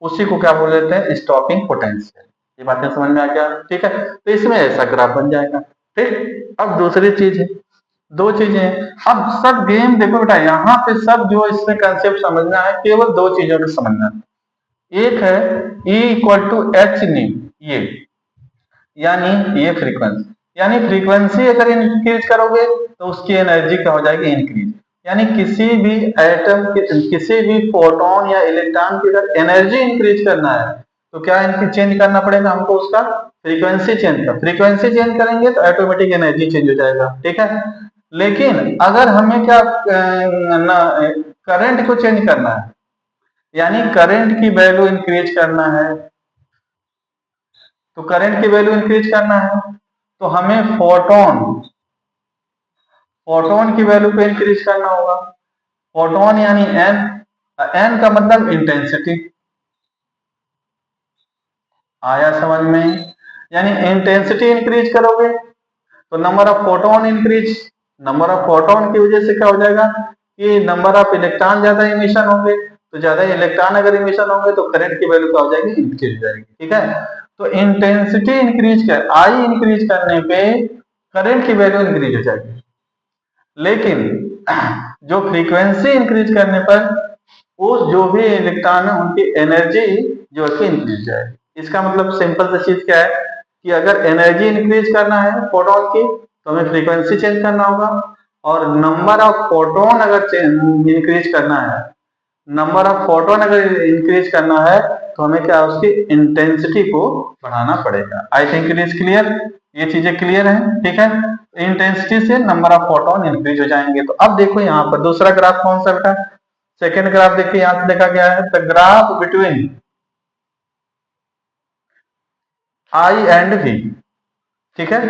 उसी को क्या बोल देते हैं, स्टॉपिंग पोटेंशियल। ये बातें समझ में आ गया, ठीक है, तो इसमें ऐसा ग्राफ बन जाएगा। ठीक, अब दूसरी चीज है, दो चीजें हैं, अब सब गेम देखो बेटा, यहाँ पे सब जो इसमें कंसेप्ट समझना है, केवल दो चीजों को समझना है। एक है E equal to h nu, ये यानी ये फ्रीक्वेंसी, यानी फ्रीक्वेंसी अगर इंक्रीज करोगे तो उसकी एनर्जी क्या हो जाएगी, इंक्रीज, यानी किसी भी एटम किसी भी फोटोन या इलेक्ट्रॉन की अगर एनर्जी इंक्रीज करना है तो क्या इनकी चेंज करना पड़ेगा हमको, उसका फ्रीक्वेंसी चेंज कर, फ्रीक्वेंसी चेंज करेंगे तो ऑटोमेटिक एनर्जी चेंज हो जाएगा। ठीक है, लेकिन अगर हमें क्या करंट को चेंज करना है, यानी करंट की वैल्यू इंक्रीज करना है, तो करंट की वैल्यू इंक्रीज करना है तो हमें फोटोन की वैल्यू को इंक्रीज करना होगा। फोटोन यानी एन का मतलब इंटेंसिटी, आया समझ में, यानी इंटेंसिटी इंक्रीज करोगे तो number of photon increase, number of photon की वजह से क्या हो जाएगा कि नंबर ऑफ इलेक्ट्रॉन ज्यादा इमिशन होंगे, तो ज्यादा इलेक्ट्रॉन अगर इमिशन होंगे तो करंट की वैल्यू क्या हो जाएगी, इंक्रीज हो जाएगी। ठीक है, तो इंटेंसिटी इंक्रीज कर, आई इंक्रीज करने पे करंट की वैल्यू इंक्रीज हो जाएगी, लेकिन जो फ्रीक्वेंसी इंक्रीज करने पर वो जो भी इलेक्ट्रॉन है उनकी एनर्जी जो है इंक्रीज जाएगी। इसका मतलब सिंपल सी चीज क्या है कि अगर एनर्जी इंक्रीज करना है फोटोन की तो हमें फ्रीक्वेंसी चेंज करना होगा, और नंबर ऑफ फोटोन अगर इंक्रीज करना है, नंबर ऑफ फोटोन अगर इंक्रीज करना है तो हमें क्या उसकी इंटेंसिटी को बढ़ाना पड़ेगा। I think it is clear, ये चीजें क्लियर है। ठीक है, इंटेंसिटी से नंबर ऑफ फोटोन इंक्रीज हो जाएंगे। तो अब देखो यहाँ पर दूसरा ग्राफ कौन सा बेटा, सेकेंड ग्राफ देखिए, यहां से देखा गया है the graph between I and V. ठीक है,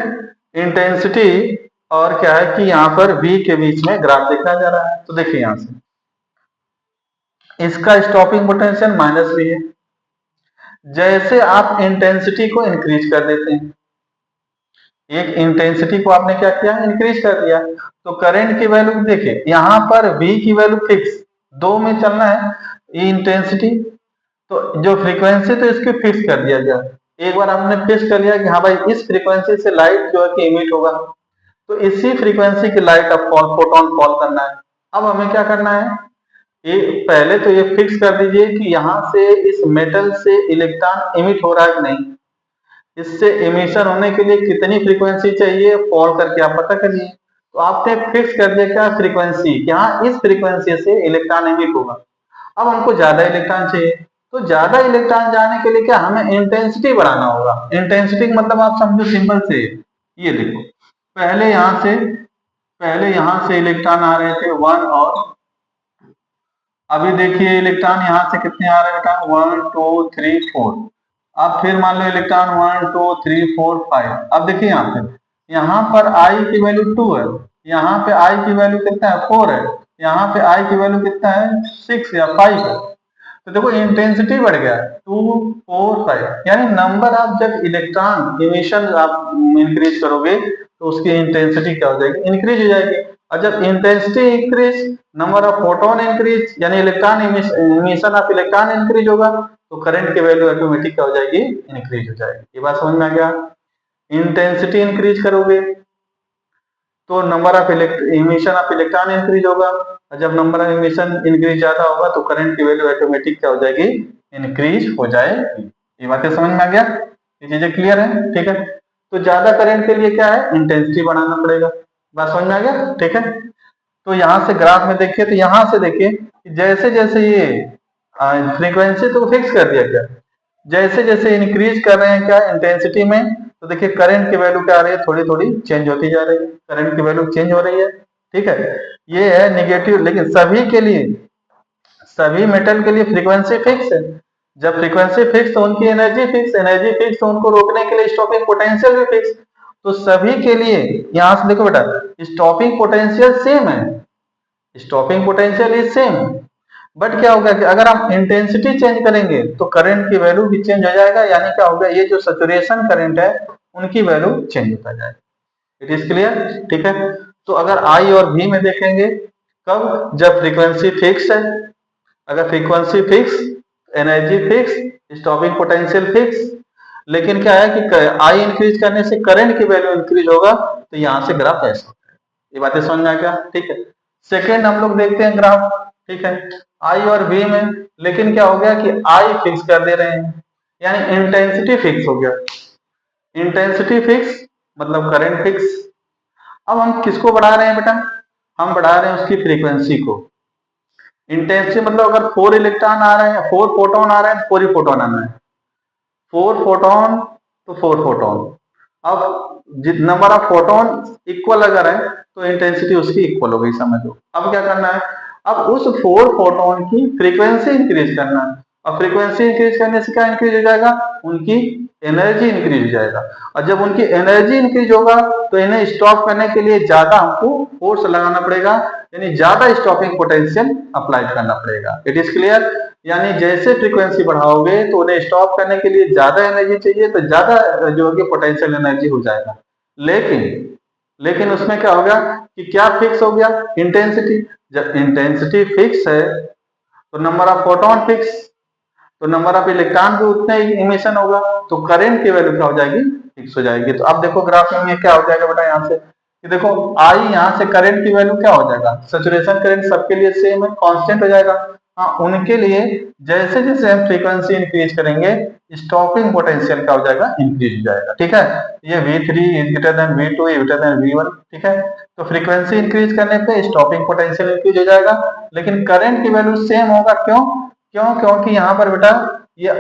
इंटेंसिटी और क्या है कि यहाँ पर वी के बीच में ग्राफ देखा जा रहा है। तो देखिए यहां से इसका स्टॉपिंग पोटेंशियल माइनस वी है। जैसे आप इंटेंसिटी को इंक्रीज कर देते हैं, एक इंटेंसिटी को आपने क्या किया, इंक्रीज कर दिया, तो करंट की वैल्यू देखिए यहाँ पर V की वैल्यू फिक्स, दो में चलना है ये इंटेंसिटी, तो जो फ्रीक्वेंसी तो इसकी फिक्स कर दिया गया। एक बार हमने फिक्स कर लिया कि हाँ भाई इस फ्रीक्वेंसी से लाइट जो है कि इमिट होगा, तो इसी फ्रीक्वेंसी की लाइट अब फोटोन फॉल करना है। अब हमें क्या करना है, ये पहले तो ये फिक्स कर दीजिए कि यहाँ से इस मेटल से इलेक्ट्रॉन इमिट हो रहा है कि नहीं, इससे इमिशन होने के लिए कितनी फ्रीक्वेंसी चाहिए फॉल करके आप पता करिए। तो आपने फिक्स कर दिया क्या, फ्रीक्वेंसी, यहाँ इस फ्रीक्वेंसी से इलेक्ट्रॉन इमिट होगा। अब हमको ज्यादा इलेक्ट्रॉन चाहिए, तो ज्यादा इलेक्ट्रॉन जाने के लिए क्या हमें इंटेंसिटी बढ़ाना होगा। इंटेंसिटी मतलब आप समझो सिंपल से, ये देखो पहले यहाँ से इलेक्ट्रॉन आ रहे थे 1 और अभी देखिए इलेक्ट्रॉन यहाँ से कितने आ रहे हैं बेटा, 1 2 3 4। अब फिर मान लो इलेक्ट्रॉन 1 2 3 4 5। अब देखिए यहाँ पर आई की वैल्यू 2 है, यहाँ पे आई की वैल्यू कितना है 4 है, यहाँ पे आई की वैल्यू कितना है 6 या 5 है। तो देखो इंटेंसिटी बढ़ गया 2 4 5, यानी नंबर ऑफ जब इलेक्ट्रॉन इमिशन आप इंक्रीज करोगे तो उसकी इंटेंसिटी क्या हो जाएगी, इंक्रीज हो जाएगी। और जब intensity increase, number of photon increase, यानी electron emission of electron increase होगा, तो करंट की वैल्यू ऑटोमेटिक क्या हो जाएगी, इंक्रीज हो जाएगी। ये बात समझ में आ गया। इंटेंसिटी इंक्रीज करोगे तो number of emission of electron increase होगा, और जब नंबर ऑफ इमिशन इंक्रीज ज्यादा होगा तो करंट की वैल्यू ऑटोमेटिक क्या हो जाएगी, इंक्रीज हो जाएगी। ये बातें समझ में आ गया, ये चीजें क्लियर है। ठीक है, तो ज्यादा करंट के लिए क्या है, इंटेंसिटी बढ़ाना पड़ेगा। बात समझ में आ गया। ठीक है, तो यहाँ से ग्राफ में देखिए, तो यहाँ से देखिए जैसे जैसे ये फ्रीक्वेंसी तो फिक्स कर दिया गया, जैसे जैसे इंक्रीज कर रहे हैं क्या इंटेंसिटी में, तो देखिए करंट की वैल्यू क्या आ रही है, थोड़ी थोड़ी चेंज होती जा रही है, करंट की वैल्यू चेंज हो रही है। ठीक है, ये है निगेटिव, लेकिन सभी के लिए, सभी मेटल के लिए फ्रीक्वेंसी फिक्स है। जब फ्रीक्वेंसी फिक्स तो उनकी एनर्जी फिक्स तो उनको रोकने के लिए स्टॉपिंग पोटेंशियल भी फिक्स। तो सभी के लिए यहां से देखो बेटा स्टॉपिंग पोटेंशियल सेम है, stopping potential is same, but क्या होगा कि अगर हम इंटेंसिटी चेंज करेंगे तो करंट की वैल्यू भी चेंज हो जाएगा, यानी क्या होगा, ये जो सैचुरेशन करंट है उनकी वैल्यू चेंज होता जाएगा। It is clear. ठीक है, तो अगर आई और वी में देखेंगे, कब, जब फ्रीक्वेंसी फिक्स है, अगर frequency fix, energy fix, stopping potential fix, लेकिन क्या है कि आई इंक्रीज करने से करंट की वैल्यू इंक्रीज होगा, तो यहां से ग्राफ ऐसा होता है। ये बातें समझ में आ गया। ठीक है, सेकेंड हम लोग देखते हैं ग्राफ। ठीक है, आई और वी में, लेकिन क्या हो गया कि आई फिक्स कर दे रहे हैं, यानी इंटेंसिटी फिक्स हो गया। इंटेंसिटी फिक्स मतलब करंट फिक्स। अब हम किसको बढ़ा रहे हैं बेटा, हम बढ़ा रहे हैं उसकी फ्रीक्वेंसी को। इंटेंसिटी मतलब अगर 4 इलेक्ट्रॉन आ रहे हैं, 4 फोटोन आ रहे हैं, 4 ही फोटोन आना है, 4 फोटोन तो 4 फोटोन। अब नंबर ऑफ फोटोन इक्वल अगर है तो इंटेंसिटी उसकी इक्वल हो गई, समझ लो। अब क्या करना है, अब उस 4 फोटोन की फ्रीक्वेंसी इंक्रीज करना है, और फ्रीक्वेंसी इंक्रीज करने से क्या इंक्रीज हो जाएगा, उनकी एनर्जी इंक्रीज हो जाएगा। और जब उनकी एनर्जी इंक्रीज होगा तो इन्हें स्टॉप करने के लिए ज्यादा हमको फोर्स लगाना पड़ेगा, यानी ज्यादा स्टॉपिंग पोटेंशियल अप्लाई करना पड़ेगा। It is clear. यानी जैसे फ्रीक्वेंसी बढ़ाओगे तो उन्हें स्टॉप करने के लिए ज्यादा एनर्जी चाहिए, तो ज्यादा जो है पोटेंशियल एनर्जी हो जाएगा। लेकिन उसमें क्या होगा कि क्या फिक्स हो गया, इंटेंसिटी। जब इंटेंसिटी फिक्स है तो नंबर ऑफ फोटोन फिक्स, तो नंबर ऑफ इलेक्ट्रॉन भी उतने ही इमिशन होगा, तो करंट की वैल्यू क्या हो जाएगी, फिक्स हो जाएगी। तो अब देखो ग्राफ में क्या हो जाएगा बेटा, यहाँ से कि देखो आई यहाँ से करंट की वैल्यू क्या हो जाएगा, सैचुरेशन करंट सबके लिए सेम है, कांस्टेंट हो जाएगा। हाँ, उनके लिए जैसे जैसे हम फ्रीक्वेंसी इंक्रीज करेंगे स्टॉपिंग पोटेंशियल क्या हो जाएगा, इंक्रीज हो जाएगा। ठीक है, ये V3 is greater than V2 is greater than V1। ठीक है, तो फ्रीक्वेंसी इंक्रीज करने पे स्टॉपिंग पोटेंशियल इंक्रीज हो जाएगा, लेकिन करंट की वैल्यू सेम होगा। क्यों? क्योंकि यहाँ पर बेटा ये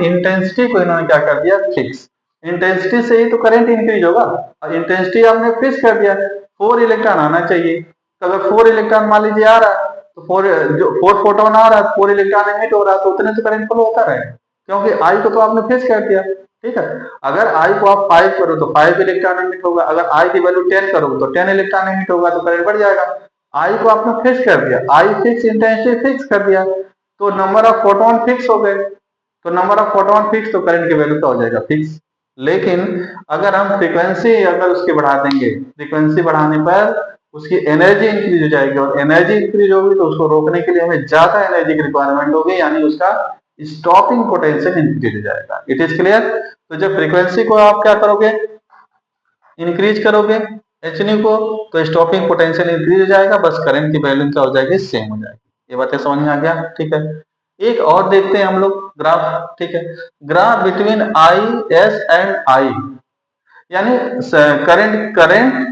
इंटेंसिटी को इन्होंने क्या कर दिया, फिक्स। इंटेंसिटी से ही तो करंट इंक्रीज होगा, और इंटेंसिटी आपने फिक्स कर दिया, 4 इलेक्ट्रॉन आना चाहिए। तो अगर 4 इलेक्ट्रॉन मान लीजिए आ रहा है, तो 4 फोटोन आ रहा है, 4 इलेक्ट्रॉन एमिट हो रहा है, तो उतने से करंट फ्लो होता रहेगा, क्योंकि आई को तो आपने फिक्स कर दिया। ठीक है, अगर आई को आप 5 करो तो 5 इलेक्ट्रॉन एमिट होगा, अगर आई की वैल्यू 10 करो तो 10 इलेक्ट्रॉन एमिट होगा, तो करंट बढ़ जाएगा। आई को आपने फिक्स कर दिया, आई फिक्स, इंटेंसिटी फिक्स कर दिया, तो नंबर ऑफ फोटोन फिक्स हो गए। तो नंबर ऑफ फोटोन फिक्स, तो करंट की वैल्यू क्या हो जाएगा, फिक्स। लेकिन अगर हम फ्रीक्वेंसी अगर उसकी बढ़ा देंगे, फ्रीक्वेंसी बढ़ाने पर उसकी एनर्जी इंक्रीज हो जाएगी, और एनर्जी इंक्रीज होगी तो उसको रोकने के लिए हमें ज्यादा एनर्जी की रिक्वायरमेंट होगी, यानी उसका स्टॉपिंग पोटेंशियल इंक्रीज हो जाएगा। It is clear. तो जब फ्रीक्वेंसी को आप क्या करोगे, इंक्रीज करोगे एच न्यू को, तो स्टॉपिंग पोटेंशियल इंक्रीज हो जाएगा, बस करंट की वैल्यू क्या हो जाएगी, सेम हो जाएगी। ये बातें समझ में आ गया। ठीक है, एक और देखते हैं हम लोग ग्राफ। ठीक है, graph between I S and I, यानी करंट करंट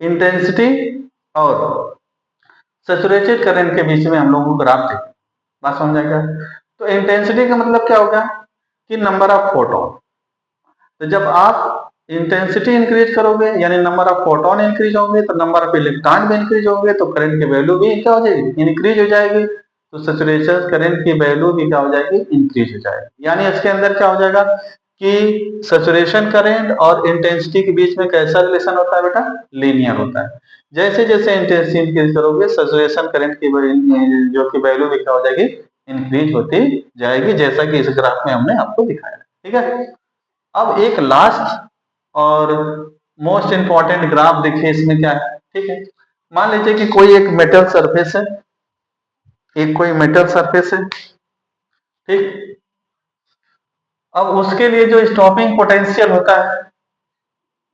इंटेंसिटी और सैचुरेटेड करंट के बीच में हम लोगों को ग्राफ देखते, बात समझ आएगा। तो इंटेंसिटी का मतलब क्या होगा कि नंबर ऑफ फोटोन। तो जब आप इंटेंसिटी इंक्रीज करोगे यानी नंबर ऑफ फोटोन इंक्रीज होंगे, तो नंबर ऑफ इलेक्ट्रॉन भी इंक्रीज होंगे, तो करंट की वैल्यू भी क्या हो जाएगी, इंक्रीज हो जाएगी। तो सैचुरेशन करंट की वैल्यू भी क्या हो जाएगी, इंक्रीज हो जाएगी। यानी इसके अंदर क्या हो जाएगा कि सैचुरेशन करंट और इंटेंसिटी के बीच में कैसा रिलेशन होता है बेटा, लीनियर होता है। जैसे जैसे इंटेंसिटी इंक्रीज करोगे सैचुरेशन करंट की जो की वैल्यू भी क्या हो जाएगी, इंक्रीज होती जाएगी, जैसा कि इस ग्राफ में हमने आपको दिखाया। ठीक है, अब एक लास्ट और मोस्ट इंपॉर्टेंट ग्राफ देखिए, इसमें क्या है। ठीक है, मान लीजिए कि कोई एक मेटल सरफेस है, एक कोई मेटल सरफेस है। ठीक, अब उसके लिए जो स्टॉपिंग पोटेंशियल होता है,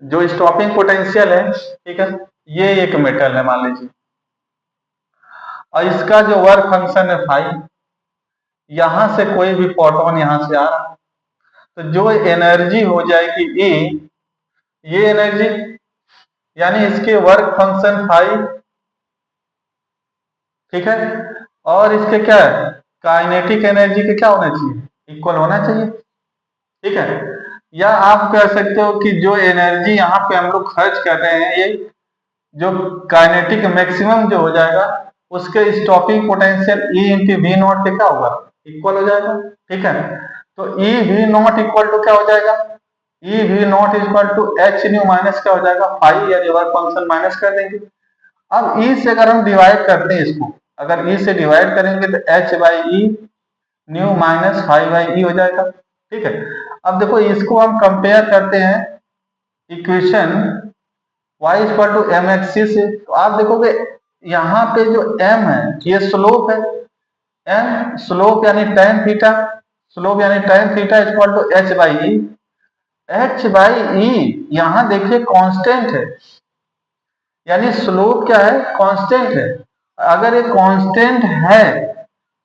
जो स्टॉपिंग पोटेंशियल है, ठीक है, ये एक मेटल है मान लीजिए, और इसका जो वर्क फंक्शन है फाई, यहां से कोई भी फोटोन यहां से आ रहा है, तो जो एनर्जी हो जाएगी E, ये एनर्जी यानी इसके वर्क फंक्शन फाइव। ठीक है, और इसके क्या है, काइनेटिक एनर्जी के क्या होना चाहिए, इक्वल होना चाहिए। ठीक है, या आप कह सकते हो कि जो एनर्जी यहाँ पे हम लोग खर्च कर रहे हैं, ये जो काइनेटिक मैक्सिमम जो हो जाएगा उसके stopping potential E into V naught के क्या होगा, इक्वल हो जाएगा। ठीक है, तो E V naught equal to क्या हो जाएगा, E V naught equal to h nu minus क्या हो जाएगा, फाइव, यानी वर्क फंक्शन माइनस कर देंगे। अब E से अगर हम डिवाइड करते हैं इसको, अगर E से डिवाइड करेंगे तो h by E nu minus five by E हो जाएगा। ठीक है, अब देखो इसको हम कंपेयर करते हैं equation y equal to M X C से, तो आप देखोगे यहाँ पे जो m है ये स्लोप है, m स्लोप यानी tan थीटा, स्लोप यानी tan theta equal to h by E, h by E यहाँ देखिए कांस्टेंट है, यानी स्लोप क्या है, कांस्टेंट है। अगर ये कांस्टेंट है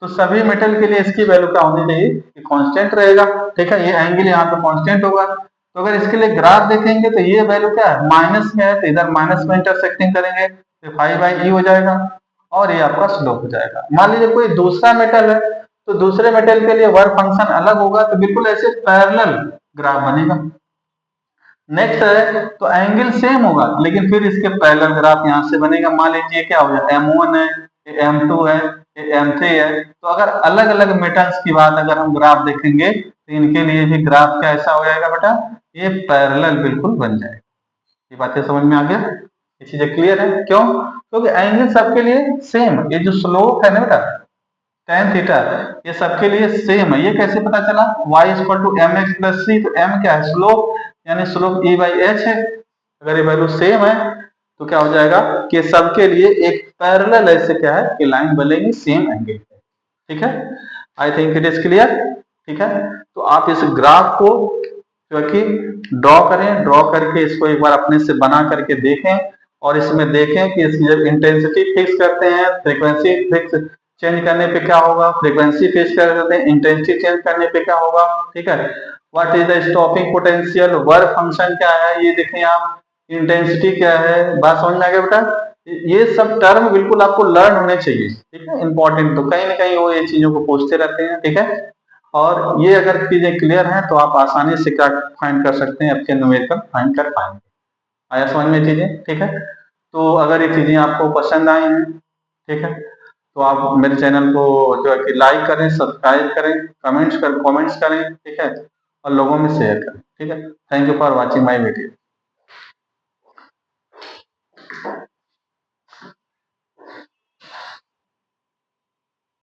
तो सभी मेटल के लिए इसकी वैल्यू क्या होनी चाहिए, कि कांस्टेंट रहेगा। ठीक है, ये एंगल यहाँ पे कांस्टेंट होगा, तो अगर इसके लिए ग्राफ देखेंगे तो ये वैल्यू क्या है, माइनस में है, तो इधर माइनस में इंटरसेक्टिंग करेंगे तो फाइव बाई ई हो जाएगा, और ये आपका स्लोप हो जाएगा। मान लीजिए कोई दूसरा मेटल है, तो दूसरे मेटल के लिए वर्क फंक्शन अलग होगा, तो बिल्कुल ऐसे पैरेलल ग्राफ बनेगा। नेक्स्ट है तो एंगल सेम होगा, लेकिन फिर इसके पैरेलल ग्राफ यहाँ से बनेगा। मान लीजिए क्या हो जाए, M1 है, M2 है, M3 है, तो अगर अलग अलग मेटल्स की बात अगर हम ग्राफ देखेंगे तो इनके लिए भी ग्राफ कैसा हो जाएगा बेटा, ये पैरेलल बिल्कुल बन जाएगा। ये बातें समझ में आ गया, ये चीजें क्लियर है। क्यों? क्योंकि एंगल सबके लिए सेम, ये जो स्लोप है ना बेटा tan थीटा, ये सबके लिए सेम है। ये कैसे पता चला, y equal to M X plus C, तो m क्या है, स्लोप, यानी स्लोप E बाई एच है। अगर ये वैल्यू सेम है तो क्या हो जाएगा कि सबके लिए एक पैरेलल ऐसे क्या है कि लाइन बनेगी सेम एंगल पे। ठीक है, I think it is clear. ठीक है, तो आप इस ग्राफ को क्योंकि ड्रॉ करें, ड्रॉ करके इसको एक बार अपने से बना करके देखें और इसमें देखें कि इसकी जब इंटेंसिटी फिक्स करते हैं, फ्रीक्वेंसी फिक्स चेंज करने पे क्या होगा, फ्रीक्वेंसी फिक्स करते हैं, इंटेंसिटी चेंज करने पे क्या होगा। ठीक है, what is the stopping potential, work function क्या है, ये देखें आप, इंटेंसिटी क्या है, बात समझ में आ गया बेटा। ये सब टर्म बिल्कुल आपको लर्न होने चाहिए। ठीक है, इंपॉर्टेंट, तो कहीं ना कहीं वो ये चीजों को पूछते रहते हैं। ठीक है, और ये अगर चीजें क्लियर हैं तो आप आसानी से क्या फाइंड कर सकते हैं, आपके न्यूमेरिकल फाइंड कर पाएंगे। आया समझ में चीजें। ठीक है, तो अगर ये चीजें आपको पसंद आई हैं, ठीक है, तो आप मेरे चैनल को जो है कि लाइक करें, सब्सक्राइब करें, कमेंट्स करें। ठीक है, और लोगों में शेयर करें। ठीक है, thank you for watching my video.